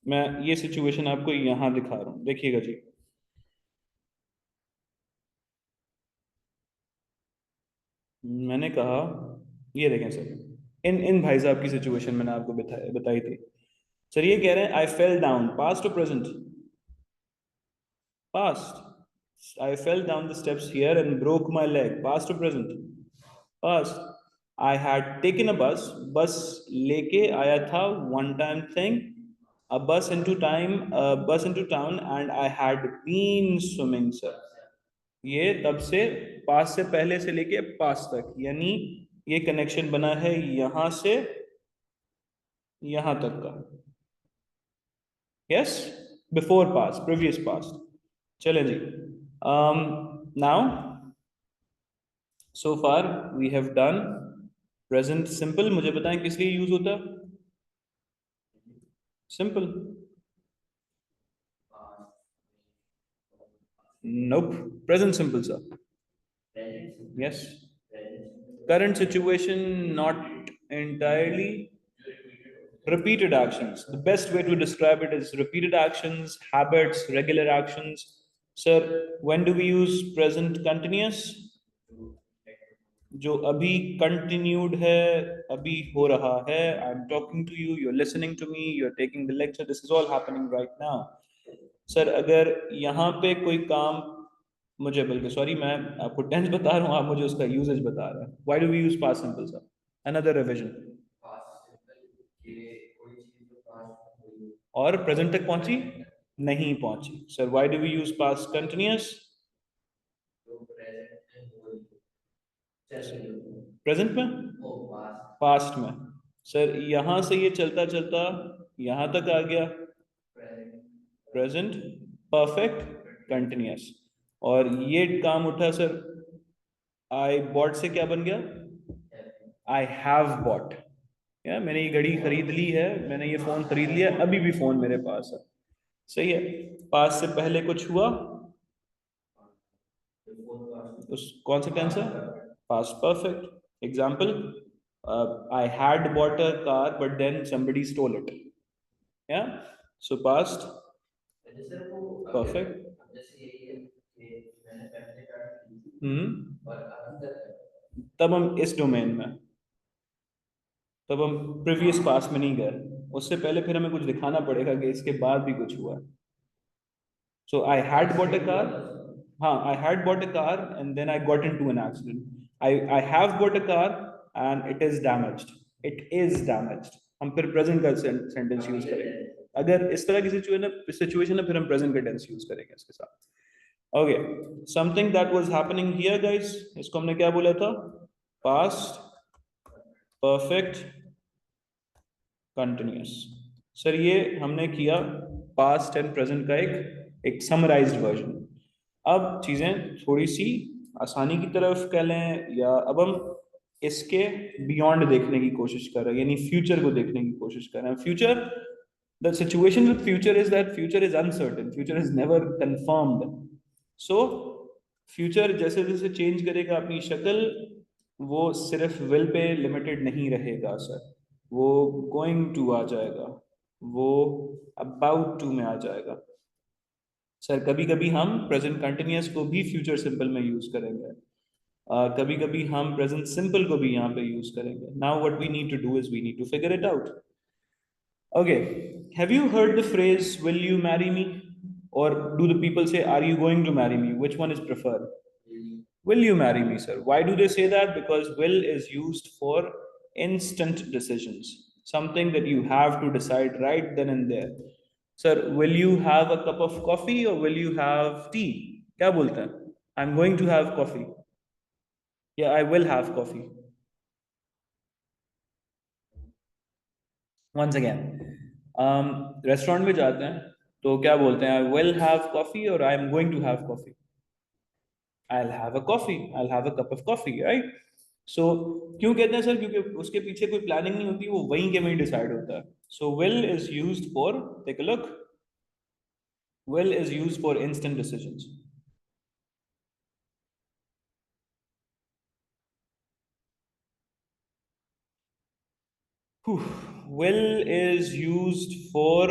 मैं ये सिचुएशन आपको यहां दिखा रहा हूं, देखिएगा जी. मैंने कहा, ये देखें सर, इन इन भाई साहब की सिचुएशन मैंने आपको बताई थी. सर ये कह रहे हैं आई फेल डाउन, पास्ट और present? Past. I fell down the steps here and broke my leg. Past or present? Past. I had taken a bus. Bus लेके आया था, one time thing. A bus into time, a bus into town, and I had been swimming, sir. ये तब से पास से पहले से लेके पास तक, यानी ये कनेक्शन बना है यहां से यहां तक का. Yes, before past, previous past. चले जी. Now so far we have done present simple. मुझे बताएं किस लिए यूज होता है simple? Nope. Present simple, sir. Yes. Current situation, not entirely. Repeated actions, the best way to describe it is repeated actions, habits, regular actions. Sir, when do we use present continuous? जो अभी continued है, अभी हो रहा है. I am talking to you, you are listening to me, you are taking the lecture, this is all happening right now. Sir अगर यहाँ पे कोई काम, मुझे बल्कि सॉरी मैं आपको टेंस बता रहा हूँ, आप मुझे उसका यूजेज बता रहे हैं. Why do we use past simple sir? Another revision. और प्रेजेंट तक पहुंची नहीं पहुंची. Sir why do we use past continuous? Present में, पास्ट में. सर यहां से ये चलता चलता यहां तक आ गया, प्रेजेंट परफेक्ट कंटिन्यूअस. और ये काम उठा सर, आई बॉट से क्या बन गया? आई हैव बॉट. या मैंने ये घड़ी खरीद ली है, मैंने ये फोन खरीद लिया, अभी भी फोन मेरे पास है. सही है. पास से पहले कुछ हुआ, उस कौन सा टेंस है? Past perfect. Example, I had bought a car but then somebody stole it. या सो पास्ट परफेक्ट. तब हम इस डोमेन में, तब हम प्रीवियस पास में नहीं गए, उससे पहले फिर हमें कुछ दिखाना पड़ेगा कि इसके बाद भी कुछ हुआ. So I had bought a car. हाँ, I had bought a car and then I got into an accident. I have bought a car and it is damaged. It is damaged. हम फिर प्रेजेंट का sentence use करेंगे। अगर इस तरह की situation है फिर हम प्रेजेंट का टेंस यूज करेंगे इसके साथ। Okay, something that was happening here guys, इसको हमने क्या बोला था? Past perfect continuous. सर ये हमने किया पास्ट एंड प्रेजेंट का एक समराइज्ड वर्जन। अब चीजें थोड़ी सी आसानी की तरफ कह लें, या अब हम इसके बियॉन्ड देखने की कोशिश कर रहे हैं, यानी फ्यूचर को देखने की कोशिश कर रहे हैं। Future, the situation with future is that future is uncertain, future is never confirmed. So future जैसे जैसे चेंज करेगा अपनी शक्ल, वो सिर्फ विल पे लिमिटेड नहीं रहेगा सर, वो गोइंग टू आ जाएगा, वो अबाउट टू में आ जाएगा। सर कभी कभी हम प्रेजेंट कंटिन्यूअस को भी फ्यूचर सिंपल में यूज करेंगे, कभी कभी हम प्रेजेंट सिंपल को भी यहाँ पे यूज करेंगे। Now what we need to do is we need to figure it out. Okay, have you heard the phrase will you marry me, और do the people say are you going to marry me? Which one is preferred? Will you marry me, sir? Why do they say that? Because will is used for instant decisions, something that you have to decide right then and there. Sir, will you have a cup of coffee or will you have tea? क्या बोलते हैं? I'm going to have coffee. Yeah, I will have coffee. Once again, restaurant में जाते हैं तो क्या बोलते हैं? I will have coffee or I am going to have coffee. I'll have a coffee. I'll have a cup of coffee, right? So क्यों कहते हैं सर? क्योंकि उसके पीछे कोई प्लानिंग नहीं होती, वो वहीं के वहीं डिसाइड होता है। So will is used for, take a look, will is used for instant decisions. Whew. Will is used for,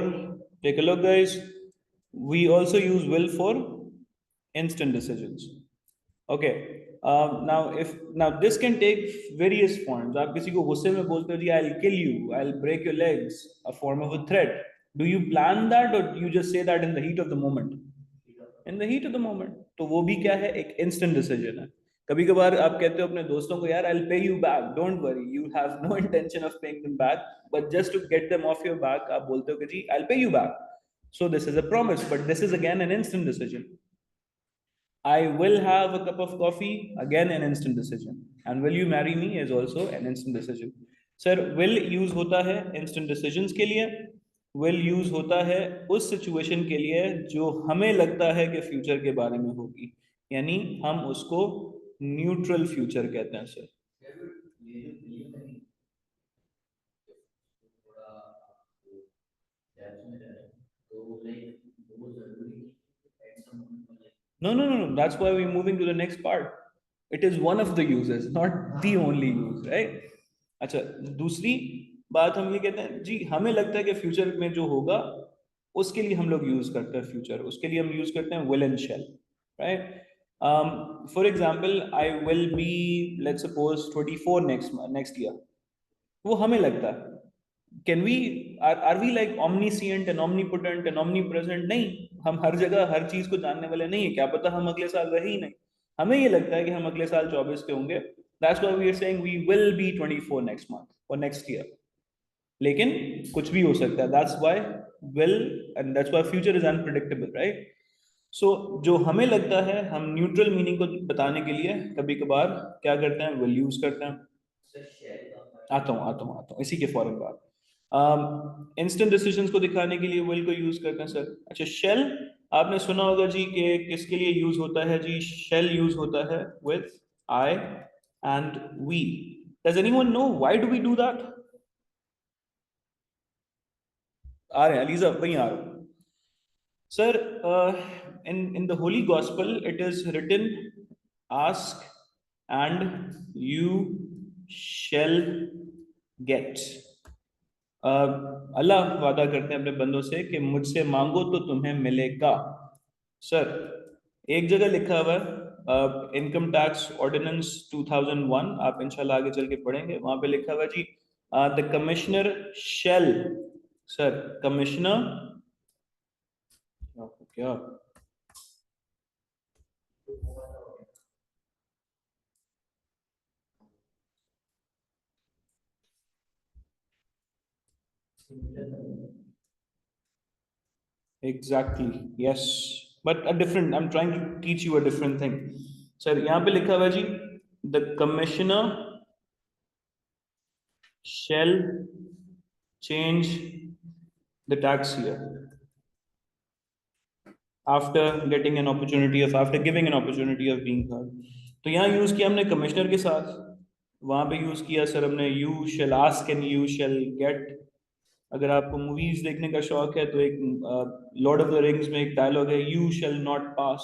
take a look guys, we also use will for instant decisions. Okay. Now if now this can take various forms. आप किसी को गुस्से में बोलते हो जी I'll kill you, I'll break your legs, a form of a threat. Do you plan that or you just say that in the heat of the moment? In the heat of the moment. तो वो भी क्या है? एक instant decision है। कभी कभार आप कहते हो अपने दोस्तों को यार I'll pay you back, don't worry, you have no intention of paying them back, but just to get them off your back आप बोलते हो कि जी I'll pay you back. So this is a promise, but this is again an instant decision. I will have a cup of coffee, again an instant decision. And will you marry me is also an instant decision. Sir, will use होता है instant decisions के लिए, will use होता है उस situation के लिए जो हमें लगता है कि future के बारे में होगी, यानी हम उसको neutral future कहते हैं sir. No, no, no, no. That's why we're moving to the next part. It is one of the uses, not the only use, right? अच्छा, दूसरी बात हम ये कहते हैं जी हमें लगता है कि फ्यूचर में जो होगा उसके लिए हम लोग यूज करते हैं फ्यूचर, उसके लिए हम यूज करते हैं will and shall, right? For example, I will be, let's suppose 24 next year, वो हमें लगता है। Can we, are we like omniscient and omnipotent and omnipresent? नहीं, हम हर जगह हर चीज को जानने वाले नहीं है, क्या पता हम अगले साल रहे ही नहीं। हमें ये लगता है कि हम अगले साल 24 के होंगे, that's why we are saying we will be 24 next month और नेक्स्ट ईयर। लेकिन कुछ भी हो सकता है, that's why will, and that's why future is unpredictable, right? So जो हमें लगता है, हम न्यूट्रल मीनिंग को बताने के लिए कभी कभार क्या करते हैं? विल यूज करते हैं। आता हूँ इसी के फौरन बाद इंस्टेंट डिसीजंस को दिखाने के लिए विल को यूज करते हैं सर। अच्छा, शेल आपने सुना होगा जी कि किसके लिए यूज होता है जी? शेल यूज होता है with I and we. Does anyone know why do we do that? आ रहे हैं अलीजा, वहीं आ रहा हूँ sir. in the holy gospel it is written, ask and you shall get। अल्लाह वादा करते हैं अपने बंदों से कि मुझसे मांगो तो तुम्हें मिलेगा। सर एक जगह लिखा हुआ है इनकम टैक्स ऑर्डिनेंस 2001, आप इंशाल्लाह आगे चल के पढ़ेंगे, वहां पे लिखा हुआ है जी the commissioner shall, sir commissioner क्या, Exactly, yes, but a different, I'm trying to teach you a different thing. Sir यहाँ पे लिखा हुआ है जी, the commissioner shall change the tax year after giving an opportunity of being heard. तो यहाँ use किया हमने कमिश्नर के साथ, वहां पे यूज किया सर हमने you shall ask and you shall get. अगर आपको मूवीज देखने का शौक है तो एक लॉर्ड ऑफ द रिंग्स में एक डायलॉग है, you shall not pass,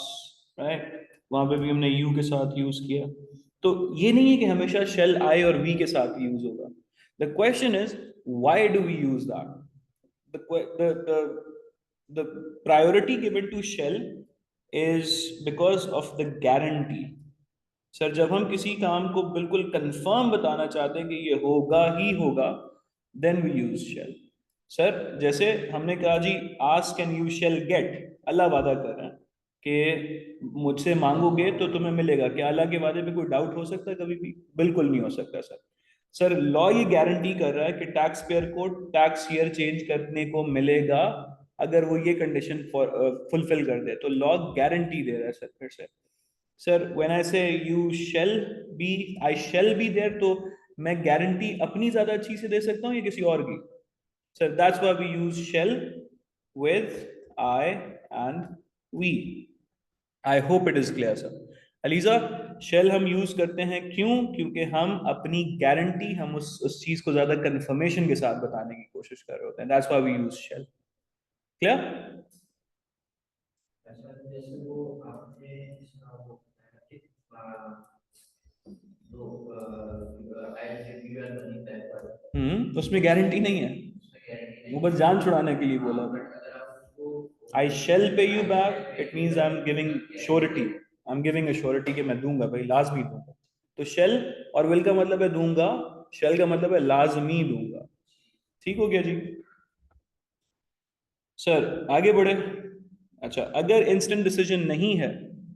right, वहां पे भी हमने यू के साथ यूज किया। तो ये नहीं है कि हमेशा शेल आई और वी के साथ यूज होगा। The question is why do we use that? the priority given to shell is because of the guarantee। Sir जब हम किसी काम को बिल्कुल कंफर्म बताना चाहते हैं कि ये होगा ही होगा, then we use shall. Sir जैसे हमने कहा जी, ask and you shall get, Allah वादा कर रहे हैं कि मुझसे मांगोगे तो तुम्हें मिलेगा। क्या अल्लाह के वादे पे कोई डाउट हो सकता है कभी भी? बिल्कुल नहीं हो सकता सर। सर लॉ ये गारंटी कर रहा है कि टैक्स पेयर को टैक्स ईयर चेंज करने को मिलेगा अगर वो ये कंडीशन फुलफिल कर दे, तो लॉ गारंटी दे रहा है सर। फिर से sir when I say you shall be, I shall be there, तो मैं गारंटी अपनी ज्यादा अच्छी से दे सकता हूँ या किसी और की? Sir that's why we use shall with I and we। I hope it is clear sir. Aliza, shall हम यूज करते हैं क्यों? क्योंकि हम अपनी गारंटी, हम उस चीज को ज्यादा कंफर्मेशन के साथ बताने की कोशिश कर रहे होते हैं। That's why we use shall. Clear? अच्छा, जैसे वो आपने इसका वो बताया कि दो I give you an money type का, उसमें गारंटी नहीं है, उसमें गारंटी नहीं वो बस जान छुड़ाने के लिए बोला था। बट अगर आप उसको आई शेल पे you back, it means I am giving surety, I am giving a surety कि मैं दूंगा भाई, लाजमी दूंगा। तो शेल और विल का मतलब है दूंगा, शेल का मतलब है लाजमी दूंगा। ठीक हो गया जी? सर आगे बढ़े। अच्छा, अगर इंस्टेंट डिसीजन नहीं है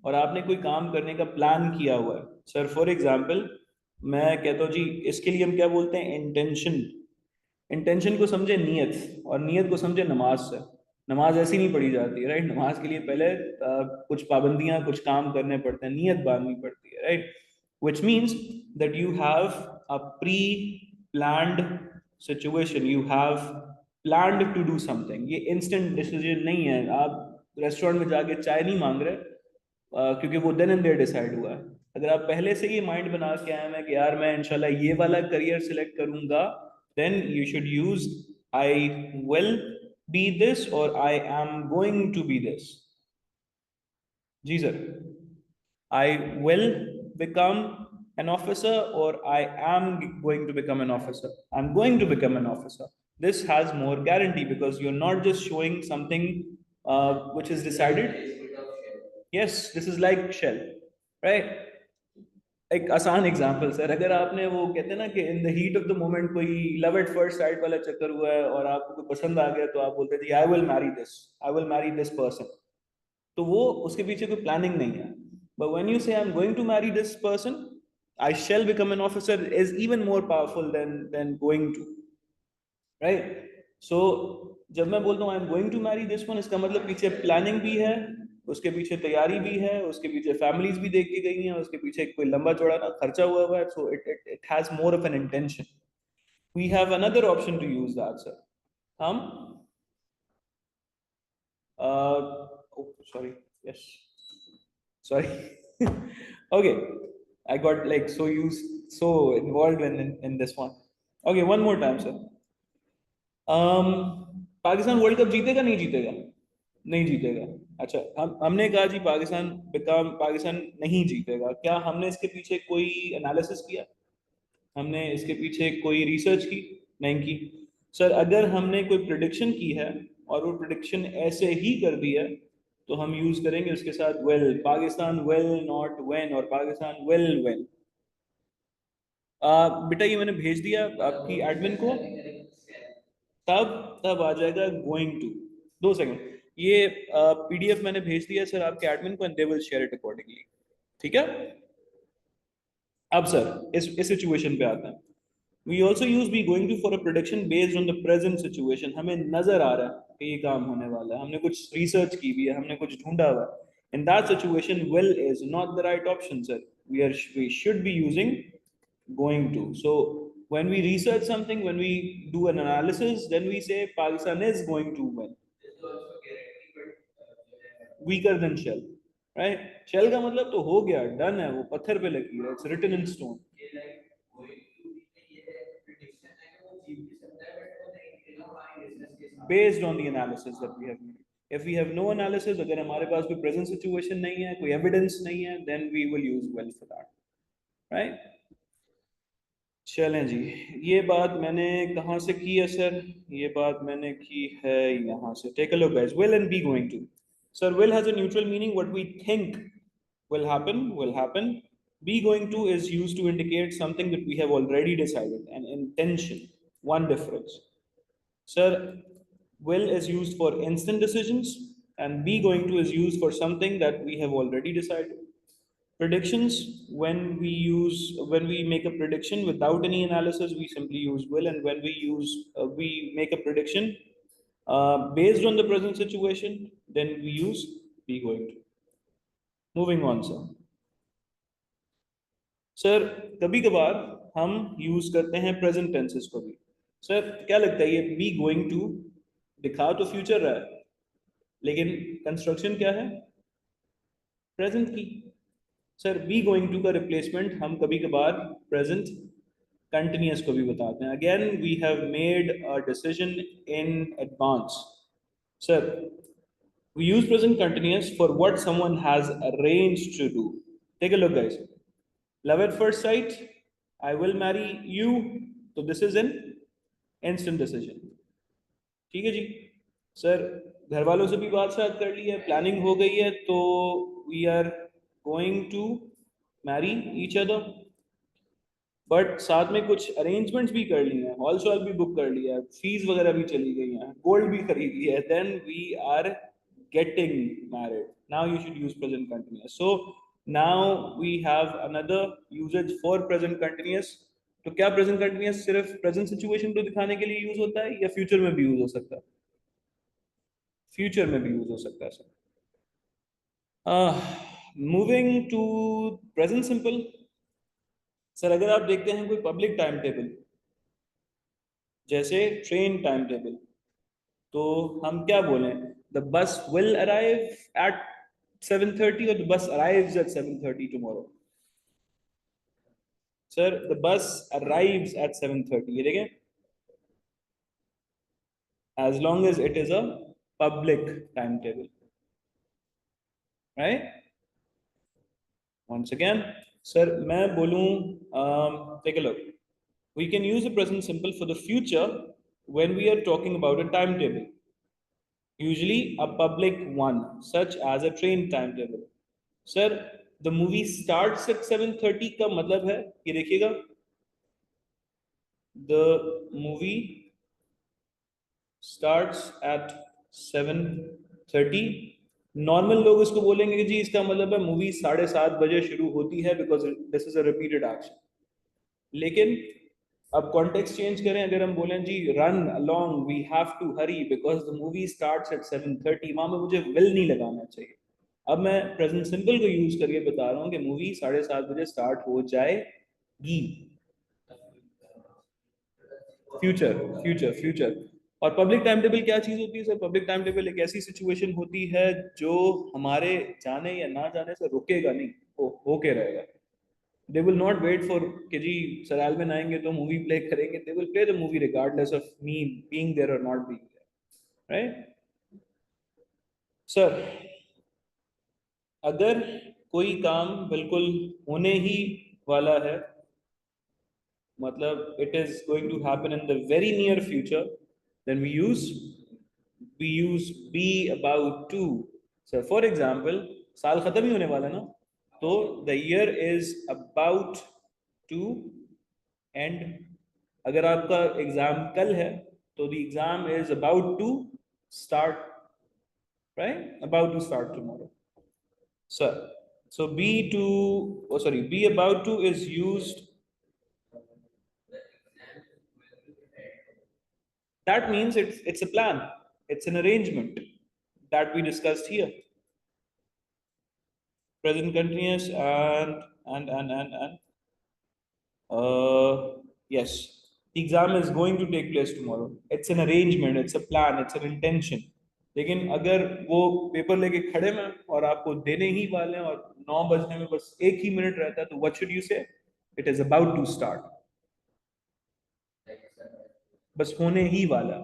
और आपने कोई काम करने का प्लान किया हुआ है, सर फॉर एग्जांपल मैं कहता हूँ जी, इसके लिए हम क्या बोलते हैं? इंटेंशन। इंटेंशन को समझे नियत, और नियत को समझे नमाज से। नमाज ऐसी नहीं पढ़ी जाती है, राइट? नमाज के लिए पहले कुछ पाबंदियां, कुछ काम करने पड़ते हैं, नियत बांधनी पड़ती है, right? Which means that you have a pre planned situation, you have planned to do something. ये इंस्टेंट डिसीजन नहीं है। आप रेस्टोरेंट में जाके चाय नहीं मांग रहे क्योंकि वो देन एंड देयर डिसाइड हुआ है। अगर आप पहले से ही माइंड बना के आए हैं कि यार मैं इंशाल्लाह ये वाला करियर सिलेक्ट करूंगा, then you should use I will be this or I am going to be this। जी sir, I will become an officer or I am going to become an officer, I'm going to become an officer। this has more guarantee because you're not just showing something which is decided। yes, this is like shell, right? एक आसान example sir, अगर आपने वो कहते हैं ना कि in the heat of the moment कोई लव एट फर्स्ट साइट वाला चक्कर हुआ है और आपको कोई पसंद आ गया, तो आप बोलते हैं I will marry this, I will marry this person. तो वो उसके पीछे कोई प्लानिंग नहीं है। But when you say I am going to marry this person, I shall become an officer, is even more powerful than going to, right? So जब मैं बोलता हूँ I am going to marry this one, इसका मतलब पीछे planning भी है, उसके पीछे तैयारी भी है, उसके पीछे फैमिलीज भी देख के गई हैं, उसके पीछे कोई लंबा चौड़ा ना खर्चा हुआ है। So it has more of an intention. We have another option to use that sir. हम sorry, yes, sorry okay, I got like so involved in this one। okay, one more time sir। Pakistan world cup जीतेगा नहीं जीतेगा? नहीं जीतेगा। अच्छा, हमने कहा जी पाकिस्तान नहीं जीतेगा, क्या हमने इसके पीछे कोई एनालिसिस किया? हमने इसके पीछे कोई रिसर्च की? नहीं की। सर अगर हमने कोई प्रिडिक्शन की है और वो प्रिडिक्शन ऐसे ही कर दी है, तो हम यूज करेंगे उसके साथ well, Pakistan will not win और पाकिस्तान विल विन। बेटा ये मैंने भेज दिया आपकी एडमिन को, तब तब आ जाएगा गोइंग टू। 2 सेकंड, ये पीडीएफ मैंने भेज दिया सर आपके एडमिन को, and they will share it accordingly. ठीक है? अब सर इस सिचुएशन पे आते हैं। We also use be going to for a prediction based on the present situation. हमें नजर आ रहा है कि ये काम होने वाला है, हमने कुछ रिसर्च की भी है, हमने कुछ ढूंढा हुआ है. In that situation, will is not the right option, sir. We should be using going to. So when we research something, when we do an analysis, then we say Pakistan is going to win. This is also guarantee, but Weaker than shell, right? Shell का मतलब तो हो गया, done है, वो पत्थर पे लगी है, it's written in stone. ये like going to ये है prediction है कि वो जीत भी सकता है but वो नहीं खेला हमारी रिसर्च के साथ. Based on the analysis that we have made. If we have no analysis, अगर हमारे पास कोई present situation नहीं है, कोई evidence नहीं है, then we will use well for that, right? चलें जी, ये बात मैंने कहाँ से की है सर? ये बात मैंने की है यहाँ से. Take a look, guys. Will and be going to. Sir, will has a neutral meaning. What we think will happen will happen. Be going to is used to indicate something that we have already decided, an intention. One difference. Sir, will is used for instant decisions, and be going to is used for something that we have already decided. Predictions, when we make a prediction without any analysis, we simply use will, and when we make a prediction based on the present situation, then we use be going to. Moving on, sir. Sir कभी कभार हम use करते हैं present tenses को भी. Sir क्या लगता है ये बी गोइंग टू दिखा तो फ्यूचर रहा है, लेकिन कंस्ट्रक्शन क्या है? प्रेजेंट की. सर बी गोइंग टू का रिप्लेसमेंट हम कभी कभार प्रेजेंट कंटिन्यूस को भी बताते हैं. Again we have made a decision in advance. Sir we use present continuous for what someone has arranged to do. Take a look, guys. Love at first sight, I will marry you. So this is an instant decision. ठीक है जी. Sir घर वालों से भी बात साथ कर ली है, प्लानिंग हो गई है, तो we are going to marry each other. But साथ में कुछ अरेंजमेंट्स भी कर लिए हैं, हॉल शॉल भी बुक कर लिया है, फीस वगैरह भी चली गई हैं, गोल्ड भी खरीद लिया है, then we are getting married. Now you should use present continuous. So now we have another uses for present continuous. तो क्या प्रेजेंट कंटिन्यूअस सिर्फ प्रेजेंट सिचुएशन को दिखाने के लिए यूज होता है, या फ्यूचर में भी यूज हो सकता है? फ्यूचर में भी यूज हो सकता है sir. Moving to present simple. Sir अगर आप देखते हैं कोई पब्लिक टाइम टेबल, जैसे ट्रेन टाइम टेबल, तो हम क्या बोलें? The bus will arrive at 7:30 और the bus arrives eight 7:30 tomorrow. Sir the bus arrives eight 7:30, ये देखें, as long as it is a public timetable, right? Once again, sir, मैं बोलूं, take a look. We can use the present simple for the future when we are talking about a timetable, usually a public one, such as a train timetable. Sir, the movie starts at 7:30 का मतलब है, ये देखिएगा, the movie starts at 7:30. Normal लोग इसको बोलेंगे कि जी इसका मतलब है मूवी 7:30 शुरू होती है, because this is a repeated action. लेकिन अब कॉन्टेक्स्ट चेंज करें, अगर हम बोलें जी run along, we have to hurry because the movie starts at 7:30, वहां में मुझे विल नहीं लगाना चाहिए. अब मैं प्रेजेंट सिंपल को यूज करके बता रहा हूँ कि मूवी 7:30 स्टार्ट हो जाएगी. Future future future. और पब्लिक टाइम टेबल क्या चीज होती है सर? पब्लिक टाइम टेबल एक ऐसी सिचुएशन होती है जो हमारे जाने या ना जाने से रुकेगा नहीं, वो होके रहेगा. They will not wait for कि जी सर एल्विन आएंगे तो मूवी प्ले करेंगे. They will play the movie regardless of me being there और not being there, right? Sir अगर कोई काम बिल्कुल होने ही वाला है, मतलब it is going to happen in the very near future, then we use be about to. So for example, साल खत्म ही होने वाला है ना, तो the year is about to end. अगर आपका एग्जाम कल है तो the exam is about to start, right? About to start tomorrow. So be about to is used. That means it's a plan, it's an arrangement that we discussed here. Present continuous and yes, the exam is going to take place tomorrow. It's an arrangement, it's a plan, it's an intention. लेकिन अगर वो paper लेके खड़े में और आपको देने ही वाले हैं और 9 बजने में बस 1 ही मिनट रहता है, तो what should you say? It is about to start. बस होने ही वाला.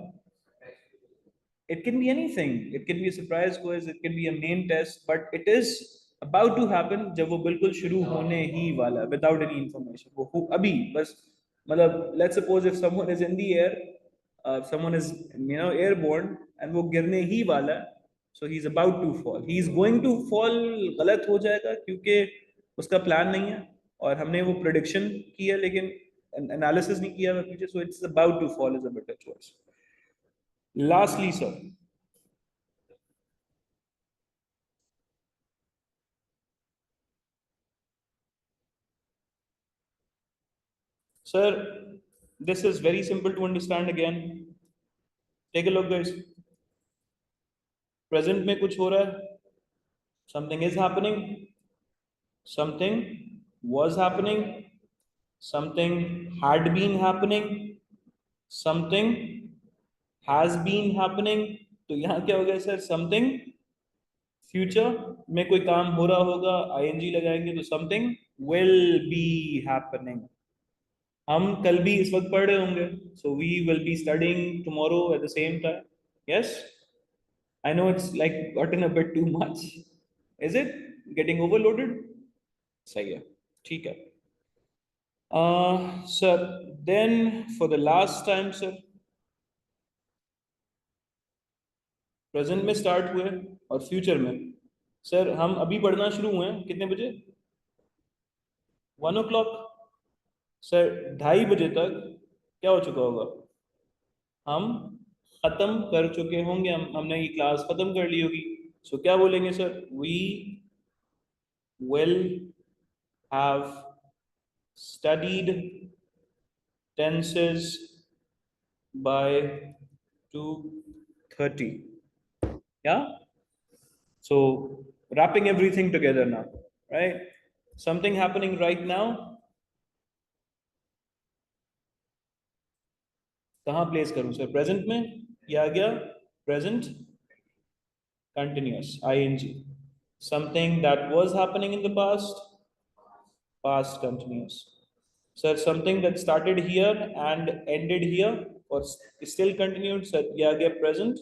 It can be anything. It can be a surprise quiz, it can be a main test, but it is about to happen जब वो बिल्कुल शुरू होने ही वाला है, without any information. अभी बस मतलब let's suppose if someone is in the air, someone is airborne and वो गिरने ही वाला है, so he's about to fall. He is going to fall गलत हो जाएगा क्योंकि उसका प्लान नहीं है और हमने वो प्रेडिक्शन की है लेकिन एनालिसिस नहीं किया है पीछे, so it's about to fall is a better choice. Lastly, sir, this is very simple to understand again. Take a look, guys. Present में कुछ हो रहा है. Something is happening. Something was happening. Something had been happening. Something has been happening. तो यहाँ क्या हो गया सर? Something future में कोई काम हो रहा होगा, ing लगाएंगे तो something will be happening. हम कल भी इस वक्त पढ़ रहे होंगे, so we will be studying tomorrow at the same time. Yes, I know it's like gotten a bit too much. Is it getting overloaded? सही है, ठीक है. Sir, then for the last time, sir, present में start हुए और future में. Sir हम अभी पढ़ना शुरू हुए हैं, कितने बजे? 1 o'clock. सर 2:30 बजे तक क्या हो चुका होगा? हम खत्म कर चुके होंगे, हमने ये क्लास खत्म कर ली होगी. सो क्या बोलेंगे sir? We will have studied tenses by 2:30. Yeah, so wrapping everything together now, right? Something happening right now. कहाँ प्लेस करूं सर? प्रेजेंट में या आ गया present continuous ing. Something that was happening in the past, past continuous. Sir, something that started here and ended here or still continued, sir, ये आ गया present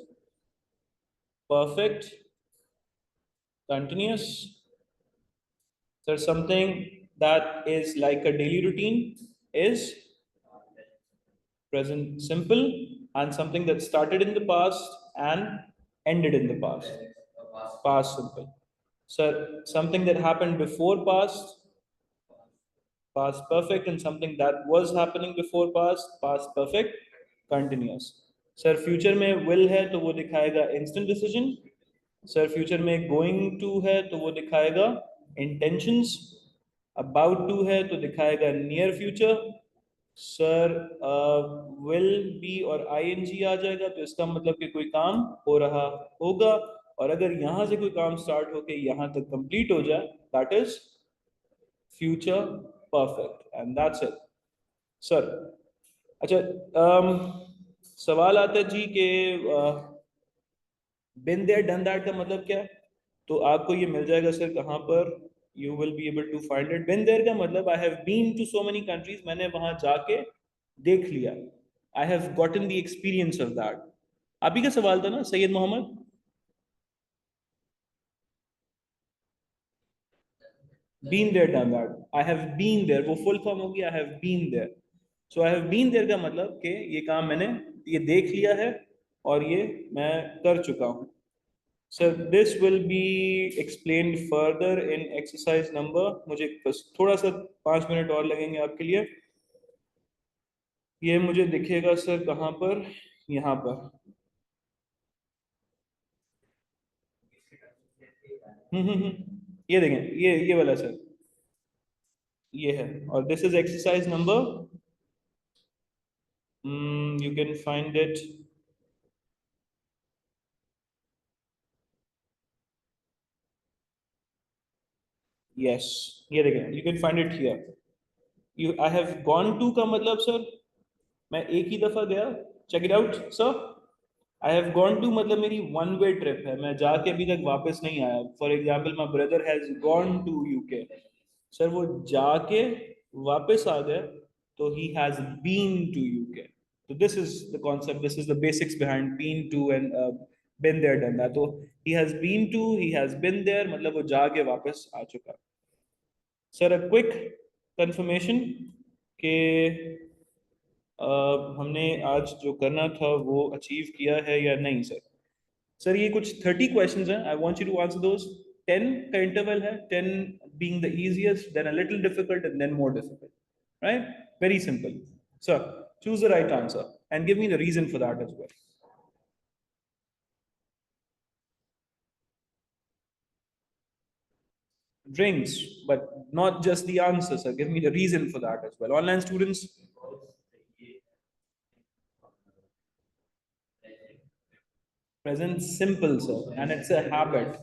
perfect continuous. Sir, something that is like a daily routine is present simple, and something that started in the past and ended in the past, past simple. So something that happened before past, past perfect, and something that was happening before past, past perfect continuous. Sir future में will है तो वो दिखाएगा instant decision. Sir future में going to है तो वो दिखाएगा intentions. About to है तो दिखाएगा near future. Sir will be और ing आ जाएगा तो इसका मतलब कि कोई काम हो रहा होगा, और अगर यहाँ से कोई काम स्टार्ट होके यहाँ तक कंप्लीट हो जाए, that is future perfect, and that's it sir. अच्छा, सवाल आता है जी कि बिन देयर डन दैट का मतलब क्या है? तो आपको ये मिल जाएगा सर कहाँ पर? You will be able to find it. Been there का मतलब I have been to so many countries, मैंने वहां जाके देख लिया. I have gotten the experience of that. आप ही का सवाल था ना Syed Mohammad? Been there done that. I have been there, वो फुल फॉर्म होगी I have been there. So I have been there का मतलब कि ये काम मैंने ये देख लिया है और ये मैं कर चुका हूं. Sir this will be explained further in exercise number. मुझे बस थोड़ा सा 5 मिनट और लगेंगे आपके लिए. ये मुझे दिखेगा सर कहाँ पर? यहाँ पर. ये देखें, ये वाला सर, ये है. और this is exercise number, you can find it yes, ये देखें, you can find it here. I have gone to का मतलब सर मैं एक ही दफा गया. Check it out, sir. I have gone to मतलब मेरी one way trip है, मैं जाके अभी तक वापस नहीं आया. For example, my brother has gone to UK. Sir वो जाके वापस आ गया, तो he has been to UK. So this is the concept, this is the basics behind been to and been there, done that. तो he has been to, he has been there, मतलब वो जाके वापस आ चुका. सर a quick confirmation कि हमने आज जो करना था वो अचीव किया है या नहीं सर. सर ये कुछ 30 क्वेश्चंस हैं. I want you to answer those. 10 का इंटरवल है, 10 being the easiest, then a little difficult, and then more difficult. Right? Very simple. Sir, choose the right answer and give me the reason for that as well. Drinks, but not just the answer, sir. Give me the reason for that as well. Online students, present simple, sir, and it's a habit.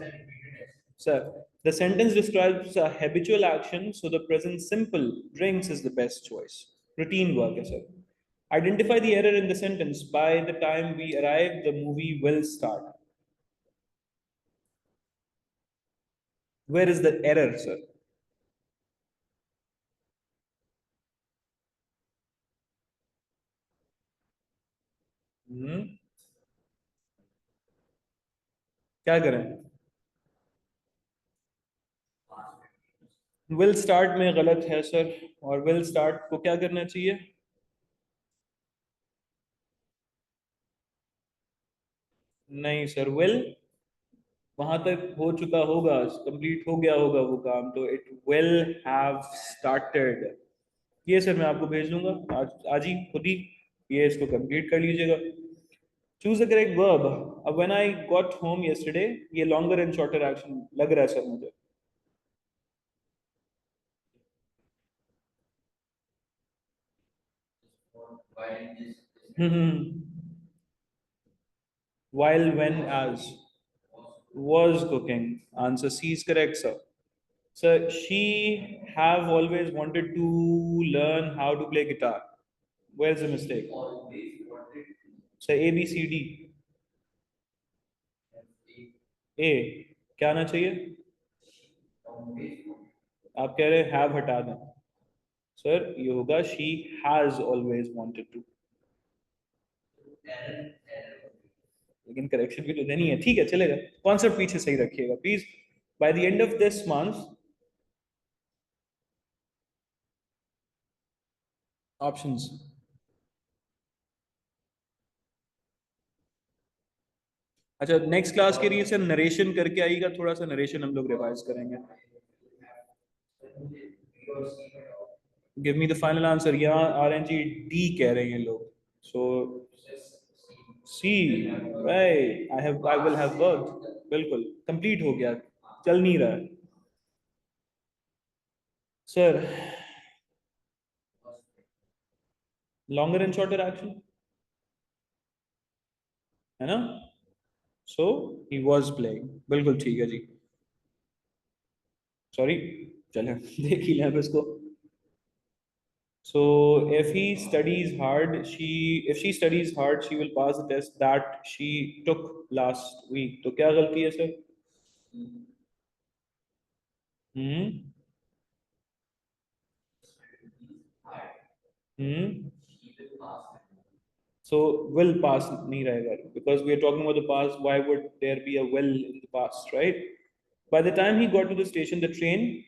Sir, the sentence describes a habitual action, so the present simple drinks is the best choice. Routine work, yes, sir. Identify the error in the sentence. By the time we arrive, the movie will start. Where is the error, sir? Hmm? क्या करें? Will start में गलत है sir, और will start को क्या करना चाहिए? नहीं सर, will वहां तक हो चुका होगा, कंप्लीट हो गया होगा वो काम, तो it will have started. ये सर मैं आपको भेज दूंगा आज आज ही खुद ही, ये इसको कंप्लीट कर लीजिएगा. Choose the correct verb. अब when I got home yesterday, ये लॉन्गर एंड शॉर्टर एक्शन लग रहा है सर मुझे. while, when, as. Was cooking. Answer C is correct, sir. So she have always wanted to learn how to play guitar. Where's the mistake? So A, B, C, D. A. क्या आना चाहिए? आप कह रहे have हटा दें. Sir ये होगा she has always wanted to. लेकिन करेक्शन भी तो देनी है. ठीक है, चलेगा. कॉन्सेप्ट पीछे सही रखिएगा please. By the end of this month, options. अच्छा, नेक्स्ट क्लास के लिए सर नरेशन करके आएगा, थोड़ा सा नरेशन हम लोग रिवाइज करेंगे. Give me the final answer. यहाँ RNG D कह रहे हैं लोग. So C. Right, I will have work. बिल्कुल कंप्लीट हो गया, चल नहीं रहा है sir. Longer and shorter action है ना. So he was playing. बिल्कुल ठीक है जी. सॉरी, चले देख ही लें अब इसको. So if she studies hard, she will pass the test that she took last week. तो क्या गलती है sir? Hmm. Hmm. So will pass नहीं रहेगा, because we are talking about the past. Why would there be a will in the past, right? By the time he got to the station, the train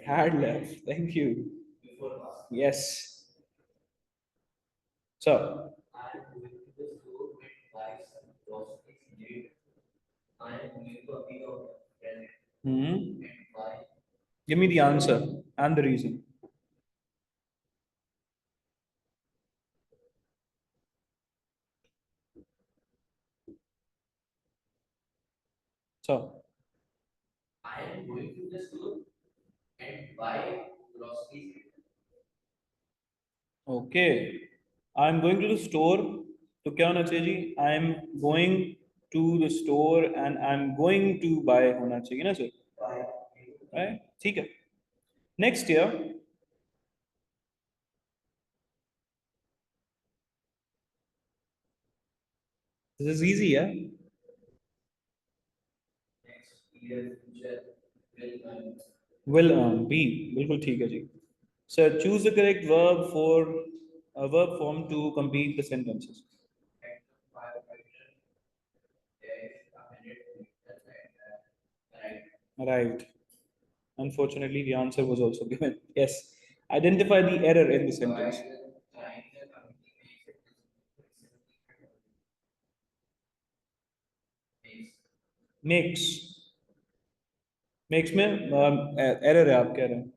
had left. Thank you. Yes. So. Hmm. Give me the answer and the reason. So. I am going to the store and buy groceries. Okay. I am going to the store. तो क्या होना चाहिए जी? I am going to the store and I'm going to buy होना चाहिए ना sir, right? ठीक है. Next year, this is easy, yeah. Will earn. B. बिल्कुल ठीक है जी. Sir, choose the correct verb for a verb form to complete the sentences. Right. Unfortunately, the answer was also given. Yes. Identify the error in the sentence. Makes. Makes में error है आप कह रहे हैं.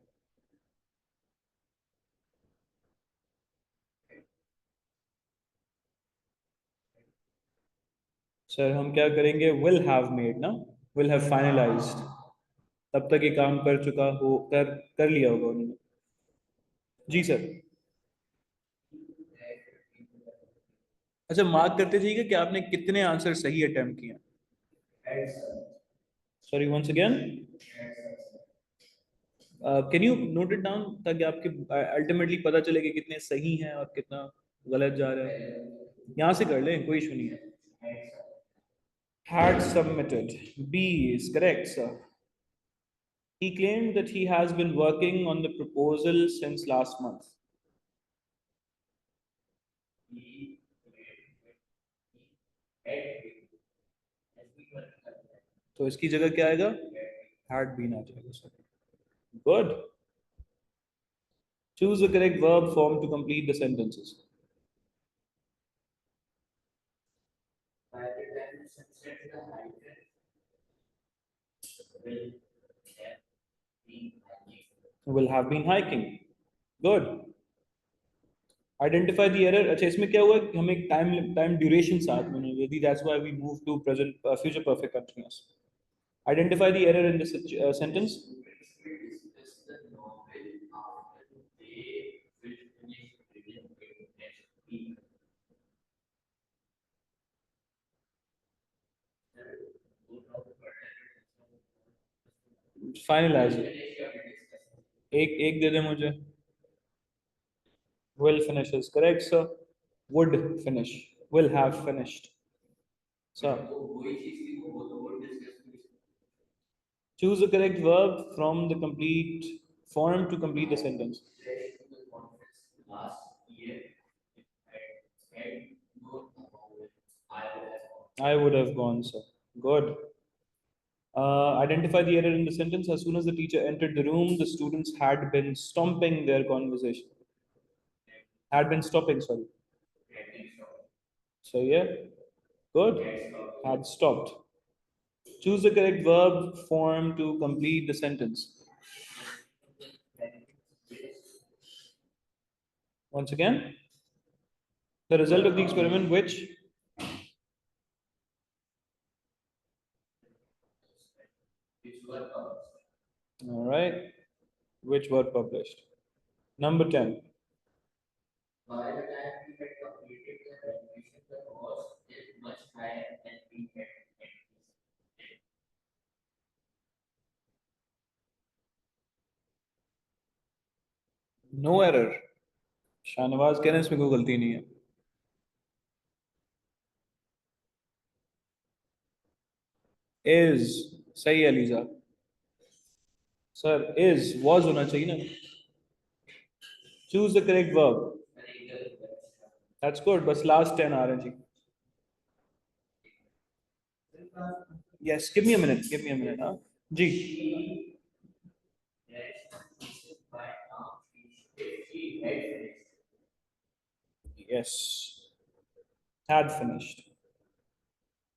Sir हम क्या करेंगे? Will have made ना, will have finalized. तब तक ये काम कर चुका हो, कर लिया होगा उन्होंने. जी सर. अच्छा, मार्क करते जाइएगा कि आपने कितने आंसर सही अटेम्प्ट किए. Sorry, once again. Can you note it down ताकि आपके अल्टीमेटली पता चले कि कितने सही हैं और कितना गलत जा रहा है. यहाँ से कर लें, कोई इशू नहीं है. Had submitted. B is correct, sir. He claimed that he has been working on the proposal since last month. तो इसकी जगह क्या आएगा? Had been आ जाएगा sir. Good. Choose the correct verb form to complete the sentences. Will have been hiking. Good. Identify the error. अच्छा, इसमें क्या हुआ कि हमें टाइम ड्यूरेशन साथ में नहीं दी. That's why we moved to present future perfect continuous. Identify the error in this sentence. Finalize it. एक दे दे मुझे. Will finish is correct, sir. Would finish. Will have finished. Sir. Choose the correct verb from the complete form to complete the sentence. I would have gone, sir. Good. Identify the error in the sentence. As soon as the teacher entered the room, the students had been stopping their conversation. Had been stopping, sorry. So, yeah. Good. Had stopped. Choose the correct verb form to complete the sentence. Once again, the result of the experiment, which all right, which were published. Number 10. By the time we had completed the renovation, the cost is much higher than we had anticipated. No error. Shahnawaz कह रहे हैं इसमें कोई गलती नहीं है. Is सही है लीजा. सर is was होना चाहिए ना. Choose the correct verb. That's good. बस last 10 आ रहे हैं जी. Yes, give me a minute. Give me a minute. Huh? जी. Yes. Had finished.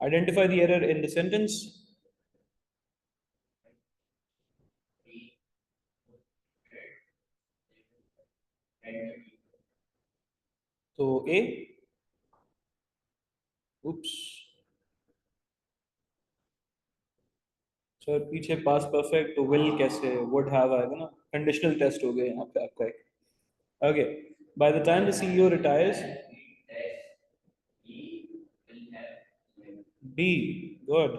Identify the error in the sentence. So A. Oops. Sir पीछे पास perfect तो will कैसे would have आएगा ना. Conditional test हो गए यहाँ पे आपका एक. Okay. By the time the CEO retires, B. Good.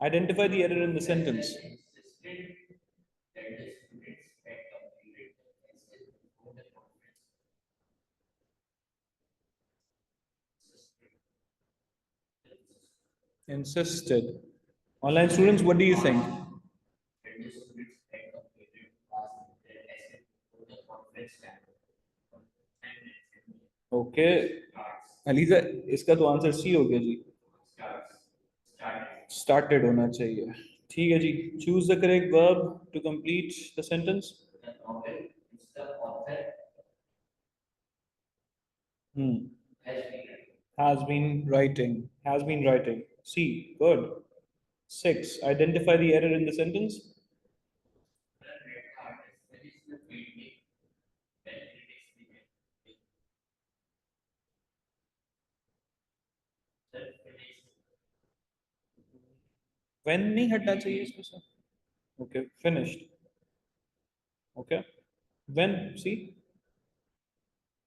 Identify the error in the sentence. Insisted that the students had completed the essay before the conference. Insisted. Online students, what do you think? That the students had completed their essay before the conference started. Okay. ELISA, इसका तो answer C हो गया जी। Started होना चाहिए। ठीक है जी। Choose the correct verb to complete the sentence. The novel is the author Hmm. has been writing. Has been writing. C. Good. 6. Identify the error in the sentence. The red artist, that is the painting. When critics began the finished. When नहीं हटना चाहिए इसमें से। Okay. Finished. Okay. When. See.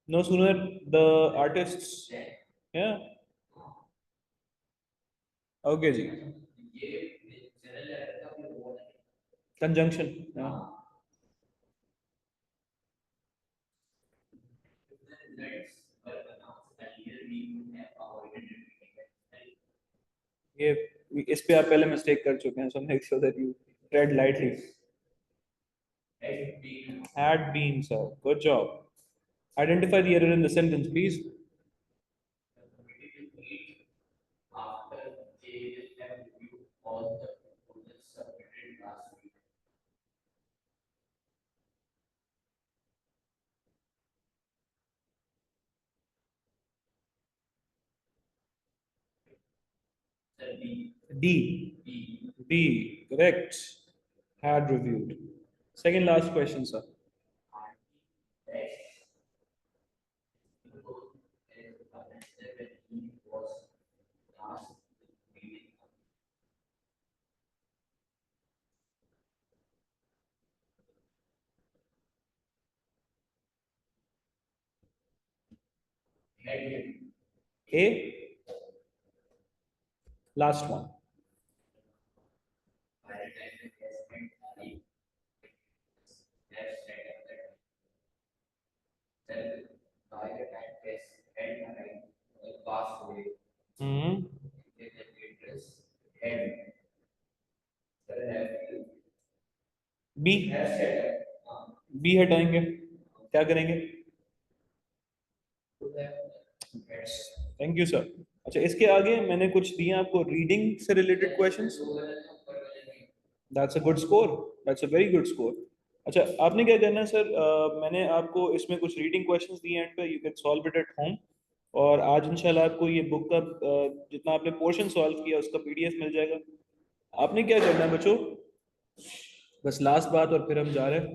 No sooner the artists. Yeah. Okay जी। ये channel का भी वो है। Conjunction. Yeah. The results were announced earlier. We would have avoided repeating it. ये इस पे आप पहले मिस्टेक कर चुके हैं, so make sure that you tread lightly. Had been Had been, sir. Good job. Identify the error in the sentence, please. the committee will meet after they have reviewed all the proposals submitted last week. The D. B B. Correct. Had reviewed. Second last question, sir. dash because as Wednesday when he was last meeting had A. Last one. by the time the test went live, have set up that by the time test had arrived, the password Hmm. in the address had the B. have set up B हटाएंगे, क्या करेंगे? to the thank you sir. अच्छा, इसके आगे मैंने कुछ दिए आपको रीडिंग से related questions. That's a good score. That's a very good score. अच्छा, आपने क्या करना है सर, मैंने आपको इसमें कुछ रीडिंग क्वेश्चंस दिए एंड पे, you can solve it at home. और आज इंशाल्लाह आपको ये बुक का जितना आपने पोर्शन सॉल्व किया उसका पीडीएफ मिल जाएगा। आपने क्या करना है बच्चों, बस लास्ट बात और फिर हम जा रहे हैं।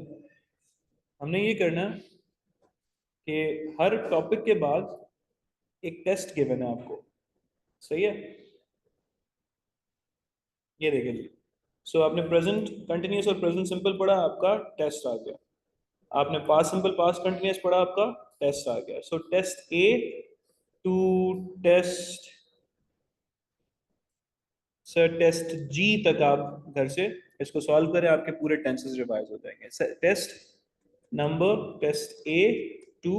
हमने ये करना है कि हर टॉपिक के बाद एक टेस्ट गिवन है आपको, सही है? ये देख लीजिए। सो आपने प्रेजेंट कंटिन्यूस और प्रेजेंट सिंपल पढ़ा, आपका टेस्ट आ गया। आपने पास्ट सिंपल पास्ट कंटिन्यूस पढ़ा, आपका टेस्ट आ गया। So test A to test sir test G तक आप घर से इसको सॉल्व करें, आपके पूरे टेंसेस रिवाइज हो जाएंगे। Test number test A to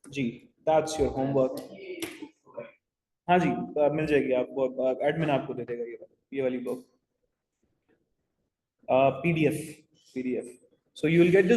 Z, that's your homework. हाँ जी, मिल जाएगी आपको, एडमिन आपको दे देगा ये वाली book, PDF. So you will get this